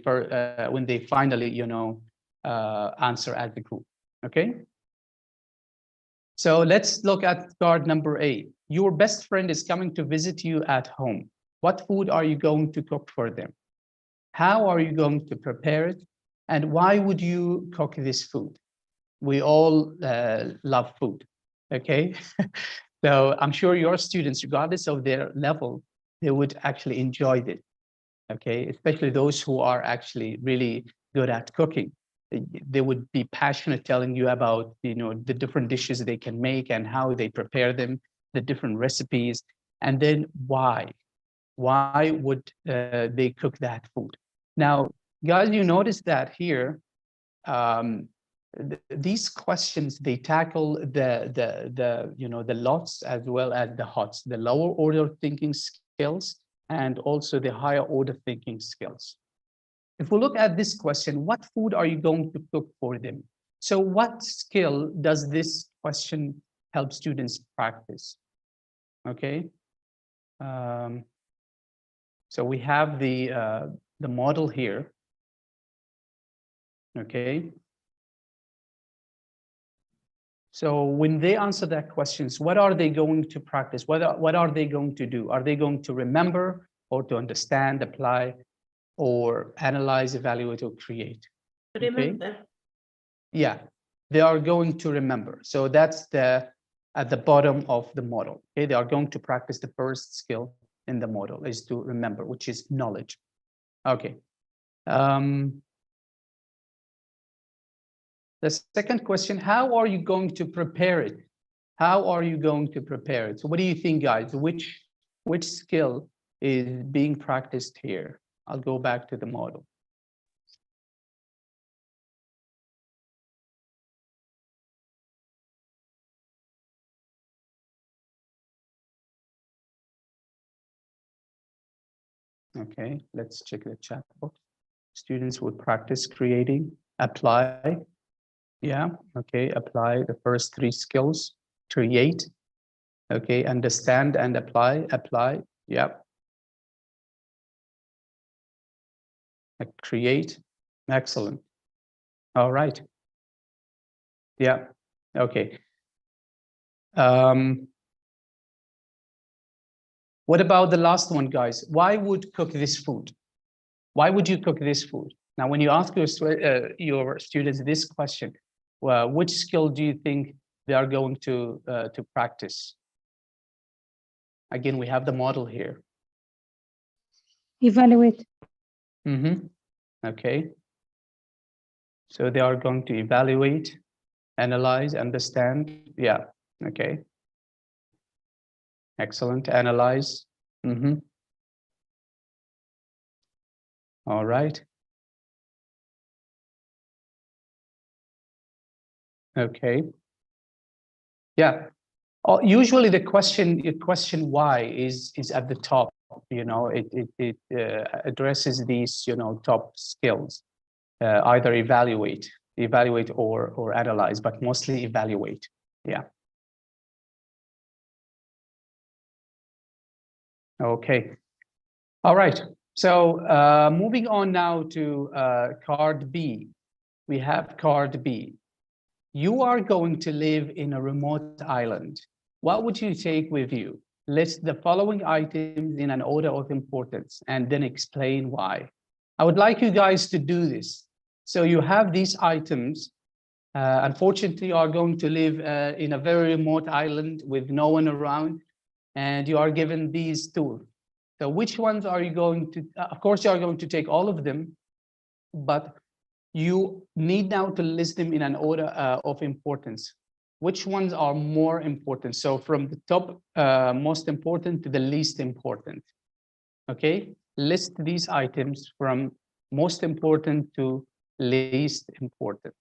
finally answer as a group, okay? So let's look at card number A. Your best friend is coming to visit you at home. What food are you going to cook for them? How are you going to prepare it? And why would you cook this food? We all love food, okay? So I'm sure your students, regardless of their level, they would actually enjoy it, okay? Especially those who are actually really good at cooking. They would be passionate telling you about, the different dishes they can make and how they prepare them, the different recipes, and then why would they cook that food? Now, guys, you notice that here, these questions, they tackle the lots as well as the hots, the lower order thinking skills and also the higher order thinking skills. If we look at this question, what food are you going to cook for them? So what skill does this question help students practice? Okay. So we have the model here. Okay. So when they answer that questions, what are they going to practice? What are they going to do? Are they going to remember or to understand, apply, or analyze, evaluate, or create? Remember. Okay? Yeah, they are going to remember. So that's at the bottom of the model. Okay, they are going to practice the first skill in the model is to remember, which is knowledge. Okay. The second question, how are you going to prepare it? How are you going to prepare it? So what do you think, guys? Which skill is being practiced here? I'll go back to the model. Okay, let's check the chat box. Students would practice creating, apply. Yeah, okay, apply the first three skills, create, okay, understand and apply, yeah. Create, excellent. All right. Yeah, okay. What about the last one, guys? Why would cook this food? Why would you cook this food? Now, when you ask your students this question, well, which skill do you think they are going to practice? Again, we have the model here. Evaluate. Okay. So they are going to evaluate, analyze, understand. Yeah. Okay. Excellent. Analyze. All right. Okay. Yeah. Usually the question why is at the top. You know, it addresses these, you know, top skills. Either evaluate or analyze, but mostly evaluate. Yeah. Okay. All right. So moving on now to card B. We have card B. You are going to live in a remote island. What would you take with you? List the following items in an order of importance and then explain why. I would like you guys to do this. So you have these items. Unfortunately, you are going to live in a very remote island with no one around, and you are given these tools. So which ones are you going to, of course, you are going to take all of them, but you need now to list them in an order of importance. Which ones are more important? So from the top most important to the least important. Okay, list these items from most important to least important.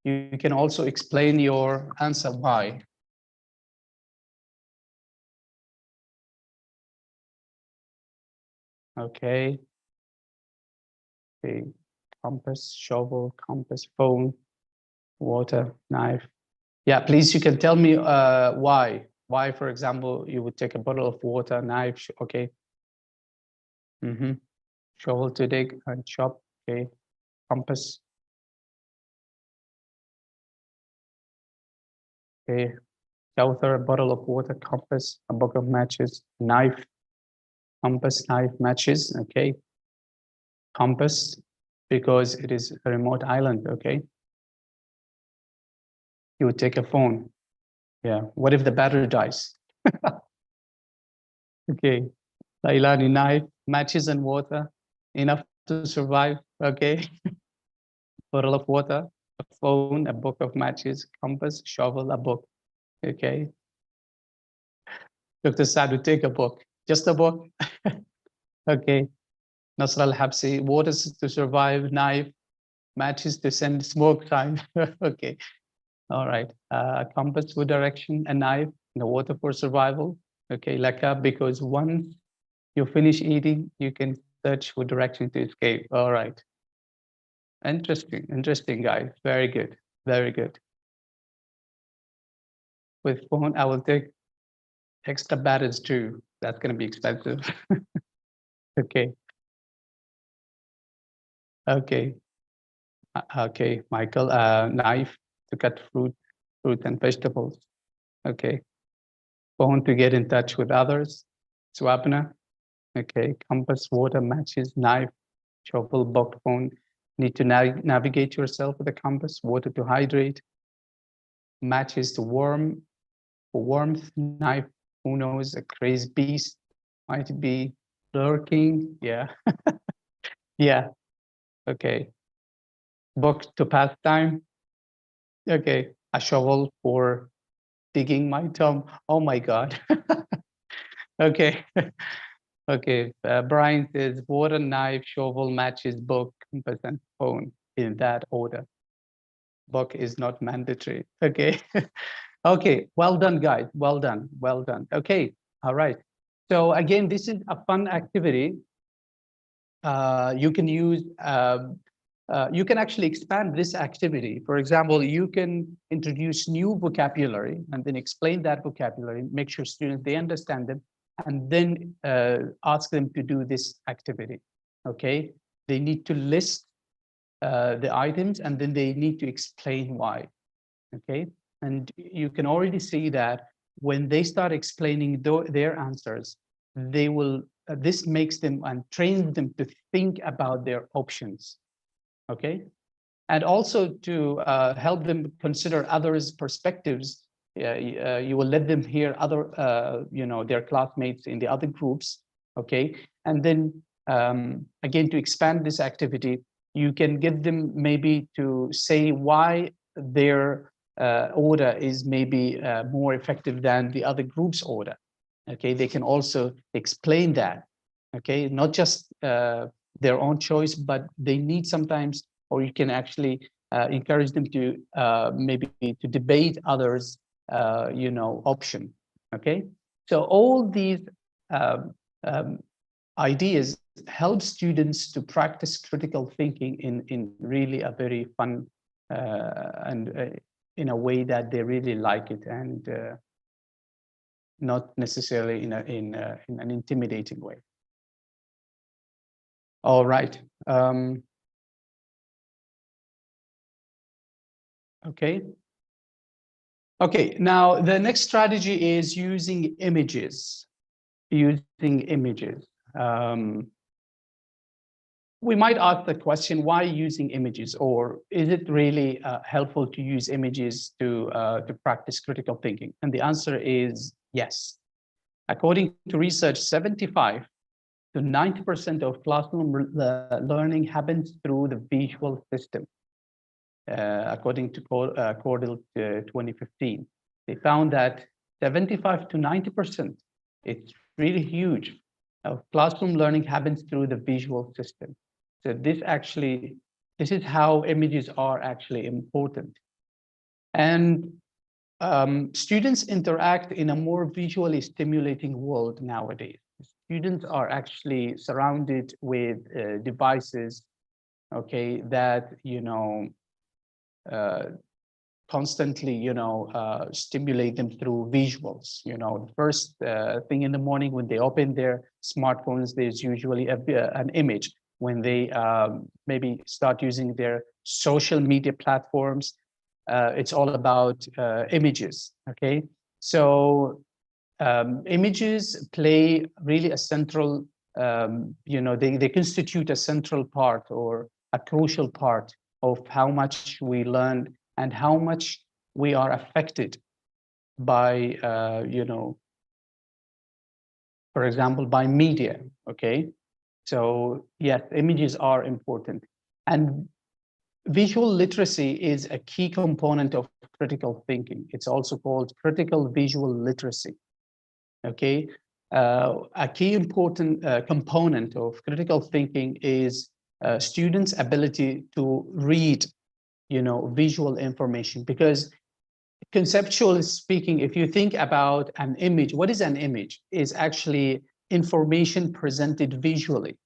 You can also explain your answer why. Okay. Okay. Compass, shovel, compass, phone, water, knife. Yeah, please, you can tell me why. Why, for example, you would take a bottle of water, knife, okay. Shovel to dig and chop, okay. Compass. Okay. Author, a bottle of water, compass, a book of matches, knife, compass, knife, matches, okay. Compass, because it is a remote island, okay. You would take a phone. Yeah, what if the battery dies? Okay, Lailani, knife, matches and water, enough to survive, okay. Bottle of water, a phone, a book of matches, compass, shovel, a book, okay. Dr. Saad would take a book, just a book. Okay, Nasr al-Habsi, waters to survive, knife, matches to send smoke time. Okay, all right. Compass for direction, a knife, and the water for survival. Okay, laka, because once you finish eating, you can search for direction to escape. All right. Interesting, guys. Very good, very good. With phone, I will take extra batteries too. That's going to be expensive. Okay. Okay. Okay, Michael, knife to cut fruit and vegetables. Okay. Phone to get in touch with others. Swapna. Okay. Compass, water, matches, knife, shovel, book, phone. Need to navigate yourself with a compass. Water to hydrate. Matches to warm, for warmth. Knife, who knows, a crazy beast might be lurking. Yeah. Yeah. Okay. Book to pass time. Okay. A shovel for digging my thumb. Oh my God. Okay. Okay. Brian says water, knife, shovel, matches, book, compass, and phone in that order. Book is not mandatory. Okay. Okay. Well done, guys. Well done. Well done. Okay. All right. So again, this is a fun activity. You can use, you can actually expand this activity. For example, you can introduce new vocabulary and then explain that vocabulary, make sure students, they understand them. and then ask them to do this activity. Okay, they need to list the items, and then they need to explain why. Okay, and you can already see that when they start explaining their answers, they will, this makes them and trains them to think about their options. Okay, and also to help them consider others' perspectives. You will let them hear other, their classmates in the other groups. Okay, and then again, to expand this activity, you can get them maybe to say why their order is maybe more effective than the other group's order. Okay, they can also explain that. Okay, not just their own choice, but they need sometimes, or you can actually encourage them to maybe to debate others, option. Okay, so all these ideas help students to practice critical thinking in really a very fun and in a way that they really like it, and not necessarily in an intimidating way. All right. Okay. Okay, now the next strategy is using images. Using images. We might ask the question, why using images? Or is it really helpful to use images to practice critical thinking? And the answer is yes. According to research, 75 to 90% of classroom learning happens through the visual system. According to Cordell 2015, they found that 75 to 90%, it's really huge, of classroom learning happens through the visual system. So this is how images are actually important. And students interact in a more visually stimulating world nowadays. Students are actually surrounded with devices, okay, that, constantly, stimulate them through visuals. The first thing in the morning when they open their smartphones, there's usually an image. When they maybe start using their social media platforms, it's all about images. Okay, so images play really a central, they constitute a central part or a crucial part of how much we learn and how much we are affected by, for example, by media. Okay, so yes, images are important, and visual literacy is a key component of critical thinking. It's also called critical visual literacy. Okay, a key important component of critical thinking is students' ability to read, visual information. Because conceptually speaking, if you think about an image, what is an image? Is actually information presented visually.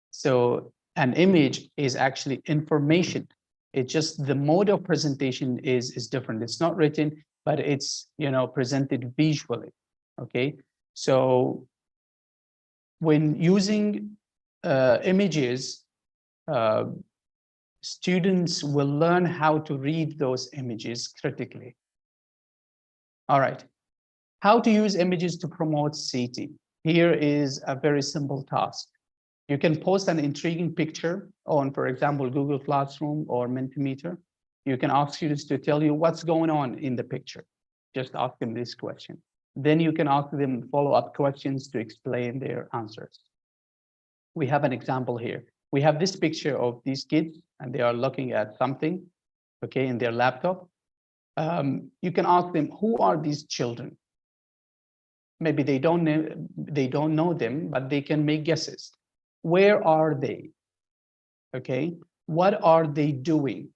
So an image is actually information. It's just the mode of presentation is different. It's not written, but it's, presented visually. Okay, so when using images, students will learn how to read those images critically. All right, how to use images to promote CT. Here is a very simple task. You can post an intriguing picture on, for example, Google Classroom or Mentimeter. You can ask students to tell you what's going on in the picture. Just ask them this question. Then you can ask them follow-up questions to explain their answers. We have an example here. We have this picture of these kids, and they are looking at something, okay, in their laptop. You can ask them, who are these children? Maybe they don't know them, but they can make guesses. Where are they? Okay, what are they doing?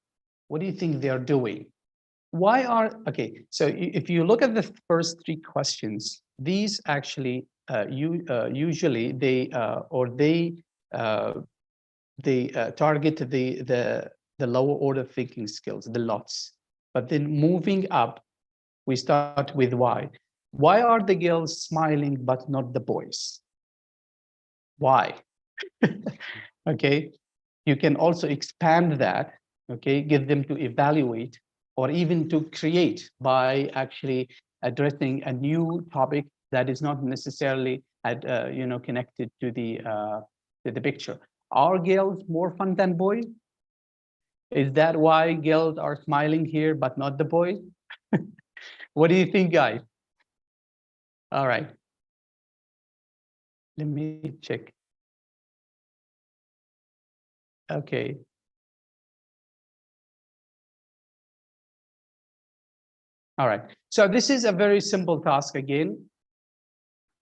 What do you think they're doing? Okay, so if you look at the first three questions, these actually usually they target the lower order thinking skills, the lots. But then moving up, we start with why. Why are the girls smiling but not the boys? Why? Okay, you can also expand that, okay, get them to evaluate or even to create by actually addressing a new topic that is not necessarily connected to the picture. Are girls more fun than boys? Is that why girls are smiling here but not the boys? What do you think, guys? All right, let me check. Okay. All right, so this is a very simple task again,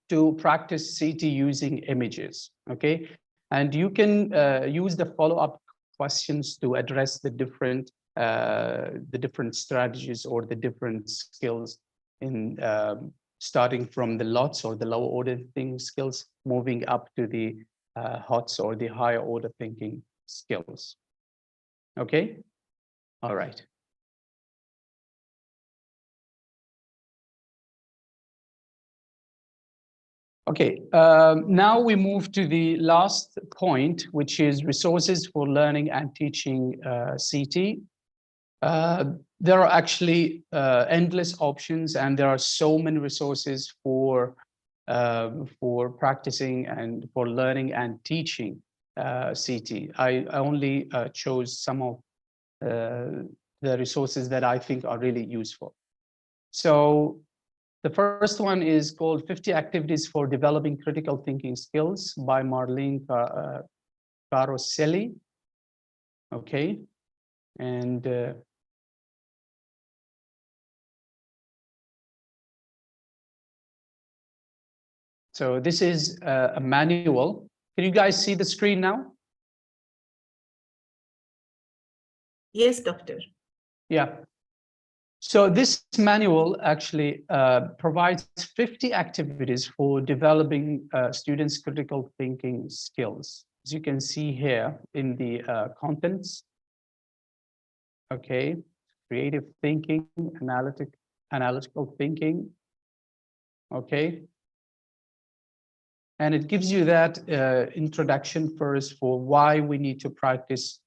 to practice CT using images, okay? And you can use the follow-up questions to address the different strategies or the different skills in starting from the lots or the lower order thinking skills, moving up to the HOTS or the higher order thinking skills, okay? All right. Okay, now we move to the last point, which is resources for learning and teaching CT. There are actually endless options, and there are so many resources for practicing and for learning and teaching CT. I only chose some of the resources that I think are really useful. So the first one is called 50 Activities for Developing Critical Thinking Skills by Marlene Caroselli. Okay, and so this is a manual. Can you guys see the screen now? Yes, doctor. Yeah. So this manual actually provides 50 activities for developing students' critical thinking skills. As you can see here in the contents, okay, creative thinking, analytical thinking, okay. And it gives you that introduction first for why we need to practice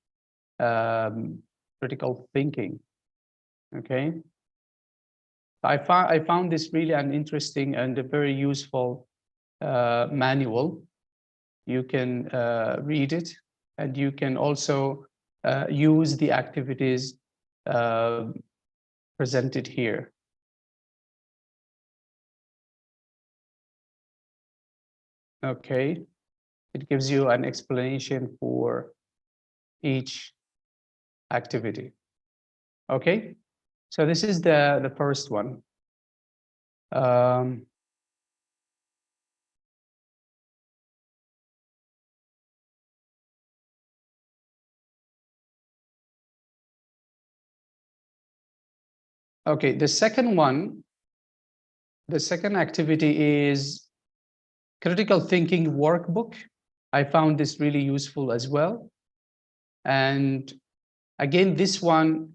critical thinking. Okay, I found this really an interesting and a very useful manual. You can read it, and you can also use the activities presented here. Okay, it gives you an explanation for each activity. Okay. So this is the first one. Okay, the second one, the second activity is critical thinking workbook. I found this really useful as well. And again, this one,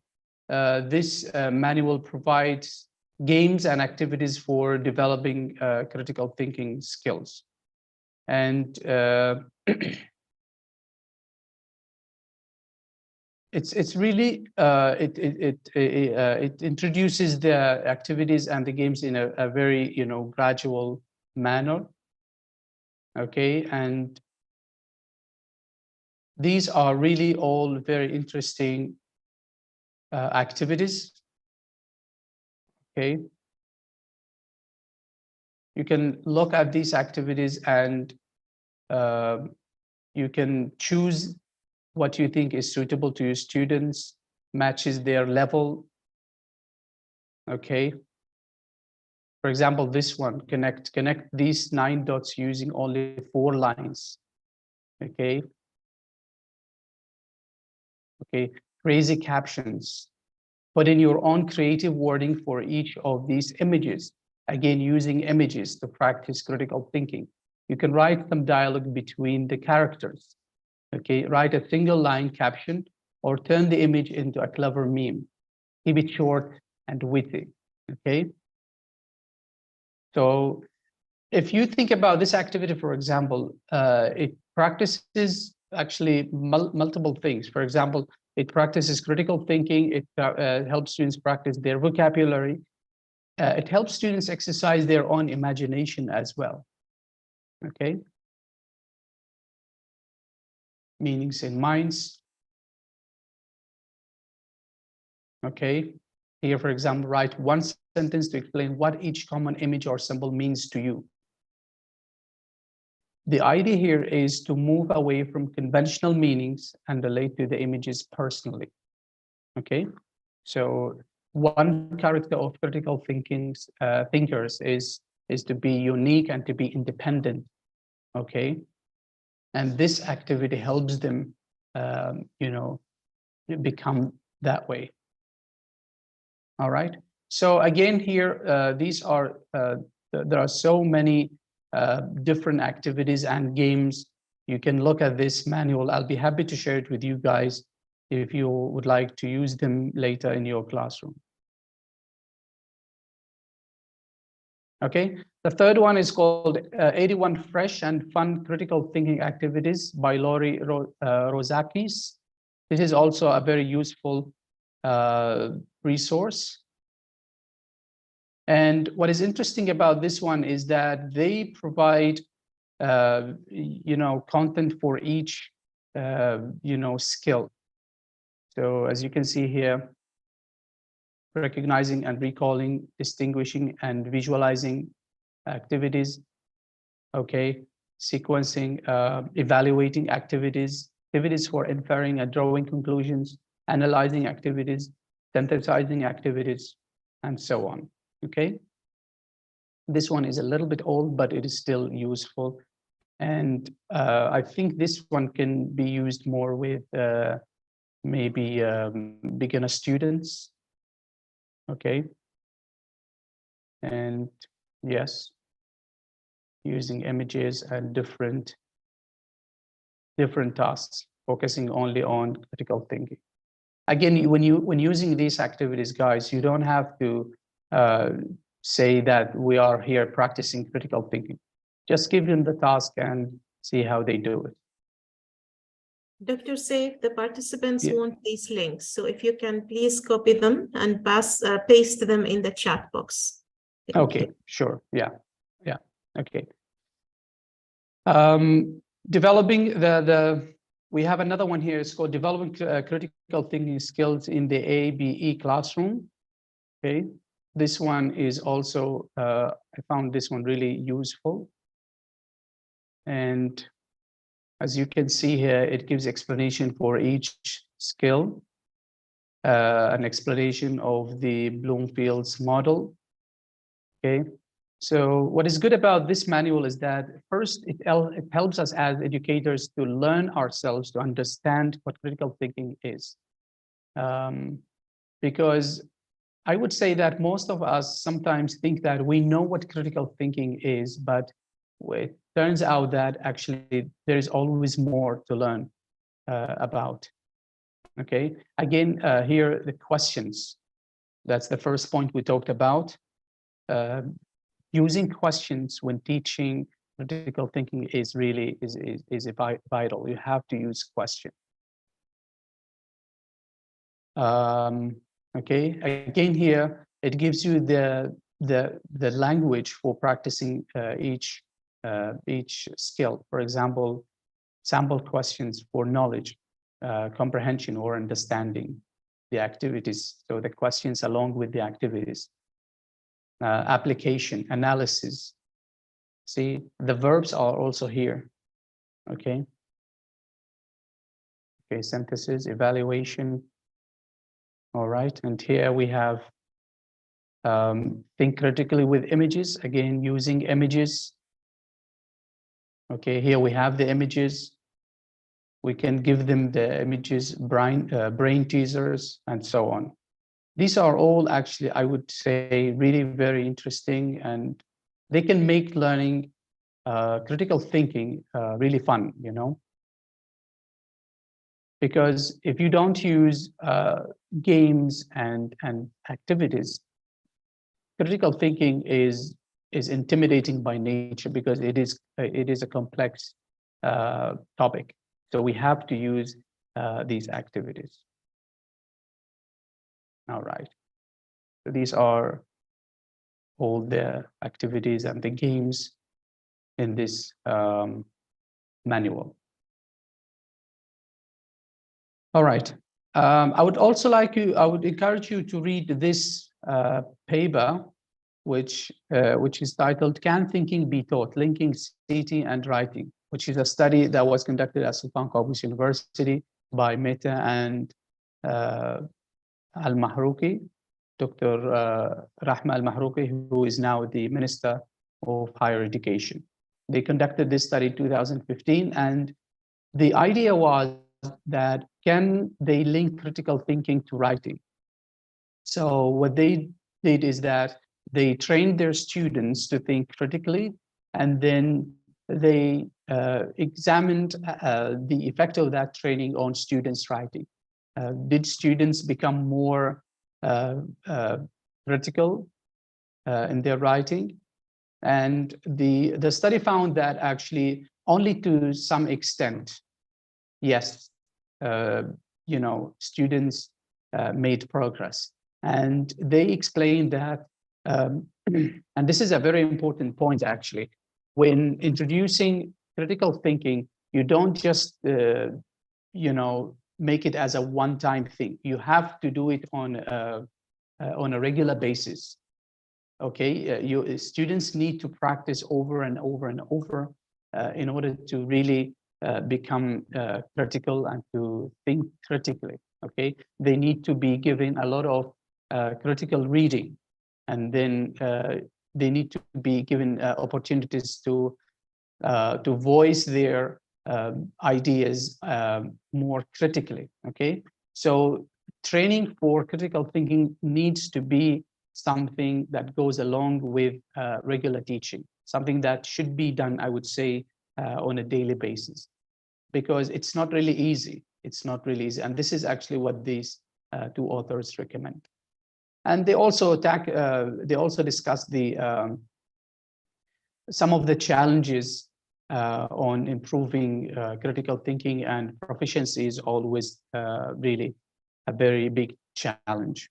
this manual provides games and activities for developing critical thinking skills. And it's really it introduces the activities and the games in a very gradual manner. Okay, and these are really all very interesting activities. Okay, you can look at these activities and you can choose what you think is suitable to your students, matches their level. Okay. For example, this one, connect these 9 dots using only 4 lines. Okay. Okay, crazy captions. Put in your own creative wording for each of these images. Again, using images to practice critical thinking. You can write some dialogue between the characters. Okay, write a single line caption or turn the image into a clever meme. Keep it short and witty. Okay. So if you think about this activity, for example, it practices actually multiple things. For example, it practices critical thinking. It helps students practice their vocabulary. It helps students exercise their own imagination as well. Okay. Meanings in minds. Okay. Here, for example, write one sentence to explain what each common image or symbol means to you. The idea here is to move away from conventional meanings and relate to the images personally. Okay, so one character of critical thinkers is to be unique and to be independent. Okay, and this activity helps them, become that way. All right. So again, here these are there are so many different activities and games. You can look at this manual. I'll be happy to share it with you guys if you would like to use them later in your classroom. Okay, the third one is called 81 Fresh and Fun Critical Thinking Activities by Lori Rozakis. This is also a very useful resource. And what is interesting about this one is that they provide, content for each, skill. So as you can see here, recognizing and recalling, distinguishing and visualizing activities. Okay, sequencing, evaluating activities for inferring and drawing conclusions, analyzing activities, synthesizing activities, and so on. Okay, this one is a little bit old, but it is still useful. And I think this one can be used more with maybe beginner students. Okay. And yes, using images and different tasks, focusing only on critical thinking. Again, when using these activities, guys, you don't have to say that we are here practicing critical thinking. Just give them the task and see how they do it. Dr. Saif, the participants want these links. So if you can please copy them and paste them in the chat box. Okay, sure. Yeah. Okay. Developing we have another one here. It's called Developing Critical Thinking Skills in the ABE Classroom. Okay. This one is also, I found this one really useful. And as you can see here, it gives explanation for each skill, an explanation of the Bloomfield's model. Okay, so what is good about this manual is that first, it helps us as educators to learn ourselves, to understand what critical thinking is. Because I would say that most of us sometimes think that we know what critical thinking is, but it turns out that actually there is always more to learn about. Okay, again, here the questions. That's the first point we talked about. Using questions when teaching critical thinking is really vital. You have to use questions. Okay, again here it gives you the language for practicing each skill. For example, sample questions for knowledge, comprehension or understanding the activities. So the questions along with the activities. Application, analysis. See, the verbs are also here. Okay. Okay, synthesis, evaluation. All right, and here we have think critically with images, again, using images. Okay, here we have the images. We can give them the images, brain teasers, and so on. These are all actually, I would say, really very interesting, and they can make learning critical thinking really fun, you know? Because if you don't use games and activities, critical thinking is is intimidating by nature because it is a complex topic. So we have to use these activities. All right. So these are all the activities and the games in this manual. All right. I would encourage you to read this paper, which is titled "Can Thinking Be Taught? Linking CT and Writing," which is a study that was conducted at Sultan Qaboos University by Mehta and Al-Mahrouki, Dr. Rahma Al-Mahrouki, who is now the Minister of Higher Education. They conducted this study in 2015, and the idea was that can they link critical thinking to writing? So what they did is that they trained their students to think critically, and then they examined the effect of that training on students' writing. Did students become more critical in their writing? And the study found that actually only to some extent, yes, students made progress. And they explained that, and this is a very important point actually, when introducing critical thinking, you don't just, make it as a one-time thing. You have to do it on a regular basis. Okay, students need to practice over and over and over in order to really become critical and to think critically. Okay, they need to be given a lot of critical reading, and then they need to be given opportunities to voice their ideas more critically. Okay, so training for critical thinking needs to be something that goes along with regular teaching, something that should be done, I would say, on a daily basis, because it's not really easy. It's not really easy, and this is actually what these two authors recommend. And they also discuss some of the challenges on improving critical thinking, and proficiency is always really a very big challenge.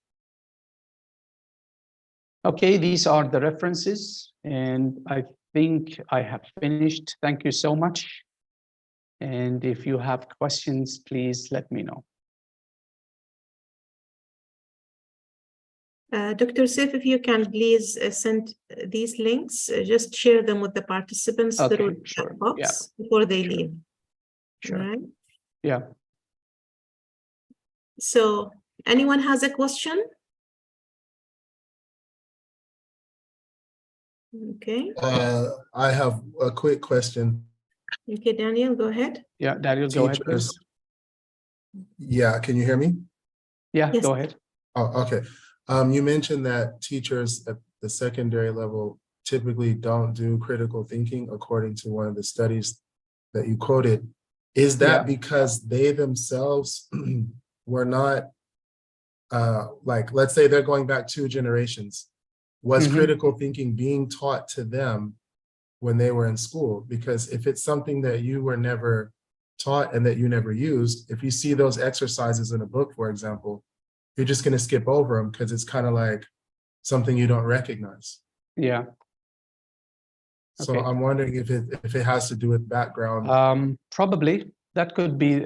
Okay, these are the references, and I think I have finished. Thank you so much. And if you have questions, please let me know. Dr. Saif, if you can please send these links, just share them with the participants through the chat box before they leave. Sure. All right. Yeah. So, anyone has a question? Okay. I have a quick question. Okay, Daniel, go ahead. Yeah, Daniel, go ahead, please. Yeah, can you hear me? Yeah, Yes. go ahead. Oh, okay. You mentioned that teachers at the secondary level typically don't do critical thinking, according to one of the studies that you quoted. Is that because they themselves were not, like, let's say they're going back 2 generations. Was critical thinking being taught to them when they were in school? Because if it's something that you were never taught and that you never used, if you see those exercises in a book, for example, you're just going to skip over them because it's kind of like something you don't recognize. Yeah. So Okay. I'm wondering if it has to do with background. Probably that could be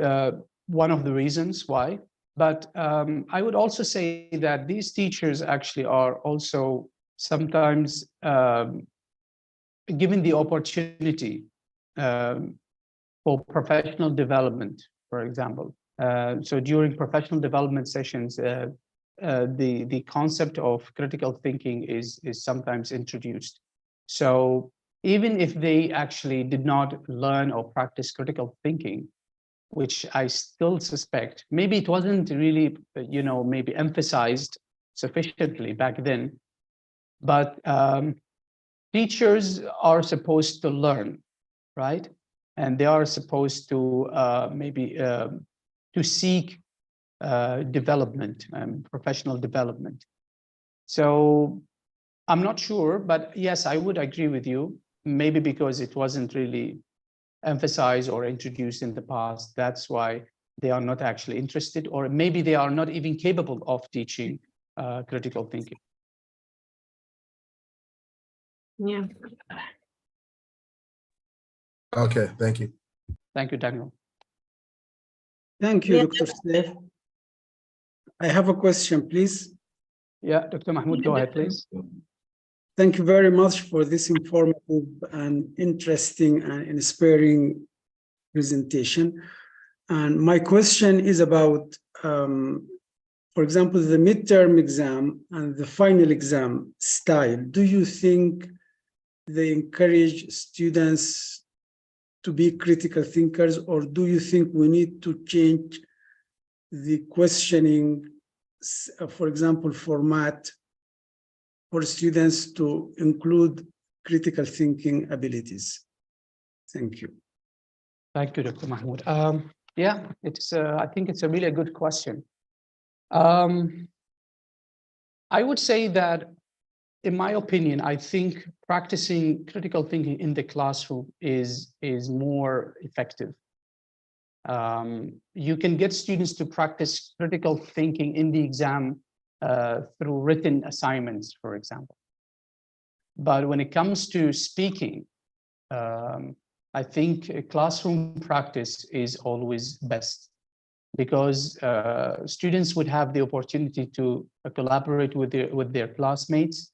one of the reasons why. But I would also say that these teachers actually are also sometimes given the opportunity for professional development, for example. So during professional development sessions, the concept of critical thinking is sometimes introduced. So even if they actually did not learn or practice critical thinking, which I still suspect, maybe it wasn't really, maybe emphasized sufficiently back then, but teachers are supposed to learn, right? And they are supposed to to seek development and professional development. So I'm not sure, but yes, I would agree with you. Maybe because it wasn't really emphasized or introduced in the past. That's why they are not actually interested, or maybe they are not even capable of teaching critical thinking. Yeah. Okay, thank you. Thank you, Daniel. Thank you, Yeah. Dr. Saif. I have a question, please. Yeah, Dr. Mahmoud, go ahead, please. Thank you very much for this informative and interesting and inspiring presentation. And my question is about, for example, the midterm exam and the final exam style. Do you think they encourage students to be critical thinkers, or do you think we need to change the questioning, for example, format for students to include critical thinking abilities? Thank you. Thank you, Dr. Mahmoud. Yeah, I think it's a really good question. I would say that, in my opinion, I think practicing critical thinking in the classroom is more effective. You can get students to practice critical thinking in the exam through written assignments, for example. But when it comes to speaking, I think classroom practice is always best, because students would have the opportunity to collaborate with their classmates.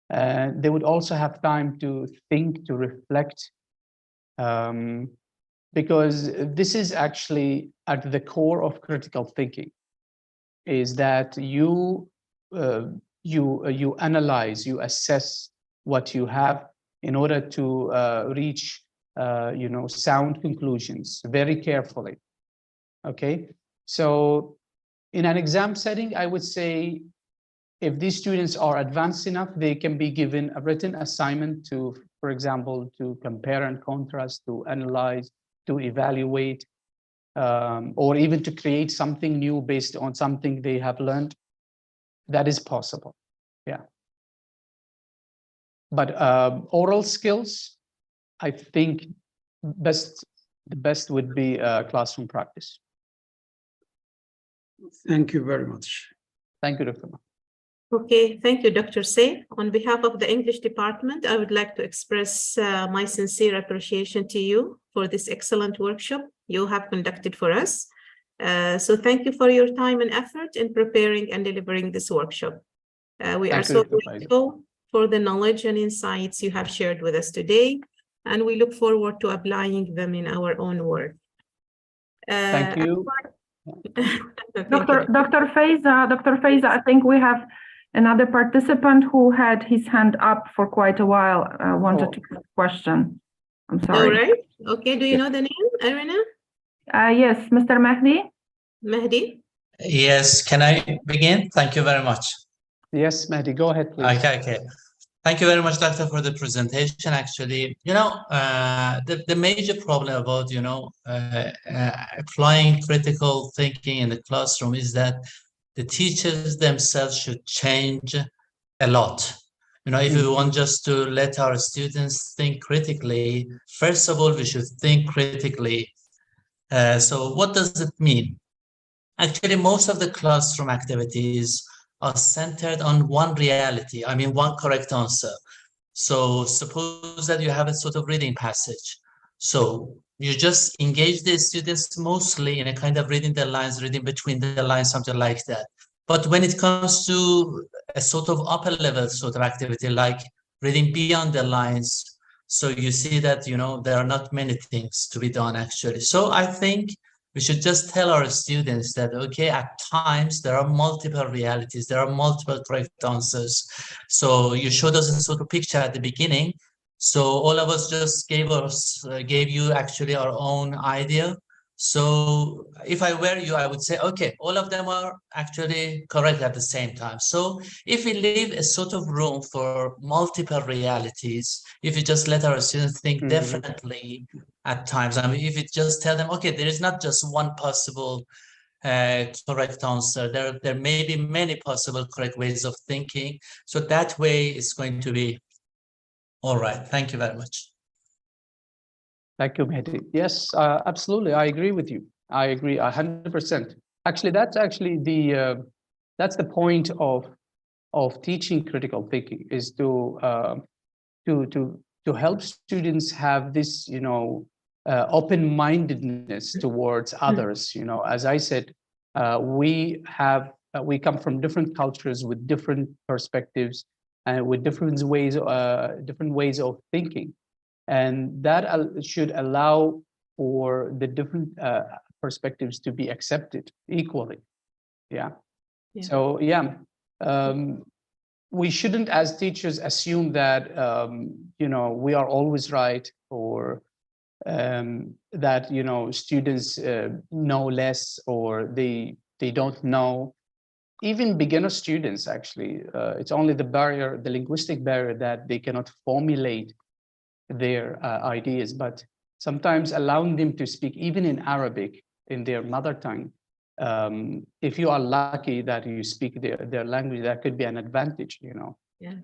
They would also have time to think, to reflect, because this is actually at the core of critical thinking, is that you analyze, you assess what you have in order to reach sound conclusions very carefully. Okay, so in an exam setting, I would say, if these students are advanced enough, they can be given a written assignment to, for example, to compare and contrast, to analyze, to evaluate, or even to create something new based on something they have learned. That is possible, yeah. But oral skills, I think the best would be classroom practice. Thank you very much. Thank you, Dr. Ma. Okay, thank you, Dr. Saif. On behalf of the English department, I would like to express my sincere appreciation to you for this excellent workshop you have conducted for us. So thank you for your time and effort in preparing and delivering this workshop. We are so grateful for the knowledge and insights you have shared with us today, and we look forward to applying them in our own work. Thank you. Dr. Faiza, I think we have another participant who had his hand up for quite a while, wanted to ask a question. I'm sorry. All right. Okay. Do you know the name, Irina? Yes, Mr. Mahdi. Mahdi? Yes. Can I begin? Thank you very much. Yes, Mahdi, go ahead, please. Okay. Thank you very much, Doctor, for the presentation. Actually, the major problem about, applying critical thinking in the classroom is that the teachers themselves should change a lot. If we want just to let our students think critically, first of all, we should think critically. So what does it mean? Actually, most of the classroom activities are centered on one reality, one correct answer. So suppose that you have a sort of reading passage. So you just engage the students mostly in a kind of reading the lines, reading between the lines, something like that. But when it comes to a sort of upper level sort of activity, like reading beyond the lines, so you see that, there are not many things to be done actually. So I think we should just tell our students that, okay, at times there are multiple realities, there are multiple correct answers. So you showed us a sort of picture at the beginning. So all of us just gave you actually our own idea. So if I were you, I would say, okay, all of them are actually correct at the same time. So if we leave a sort of room for multiple realities, if we just let our students think differently at times, if we just tell them, okay, there is not just one possible correct answer. There may be many possible correct ways of thinking. So that way it's going to be all right. Thank you very much. Thank you, Mehdi. Yes, absolutely. I agree with you. I agree 100%. Actually, that's the point of teaching critical thinking, is to help students have this, open-mindedness towards others. As I said, we come from different cultures with different perspectives and with different ways of thinking. And that should allow for the different perspectives to be accepted equally. Yeah. So yeah, we shouldn't, as teachers, assume that we are always right, or that students know less, or they don't know. Even beginner students, actually, it's only the linguistic barrier, that they cannot formulate their ideas. But sometimes allowing them to speak even in Arabic, in their mother tongue, if you are lucky that you speak their language, that could be an advantage. Yes.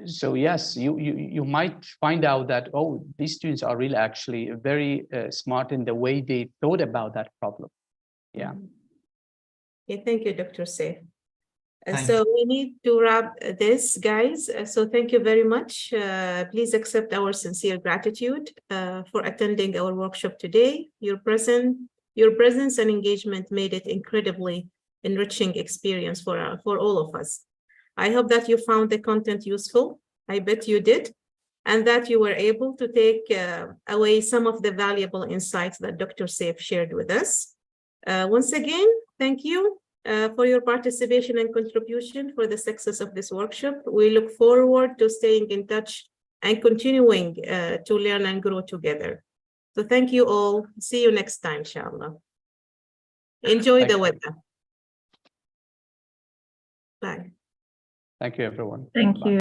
So yes, you might find out that, oh, these students are really actually very smart in the way they thought about that problem. Yeah. Okay, thank you, Dr. Saif. Thank So we need to wrap this, guys. So thank you very much. Please accept our sincere gratitude for attending our workshop today. Your presence and engagement made it incredibly enriching experience for all of us. I hope that you found the content useful. I bet you did, and that you were able to take away some of the valuable insights that Dr. Saif shared with us. Once again, thank you for your participation and contribution for the success of this workshop. We look forward to staying in touch and continuing to learn and grow together. So thank you all. See you next time, inshallah. Enjoy the weather. Bye. Thank you, everyone. Thank you.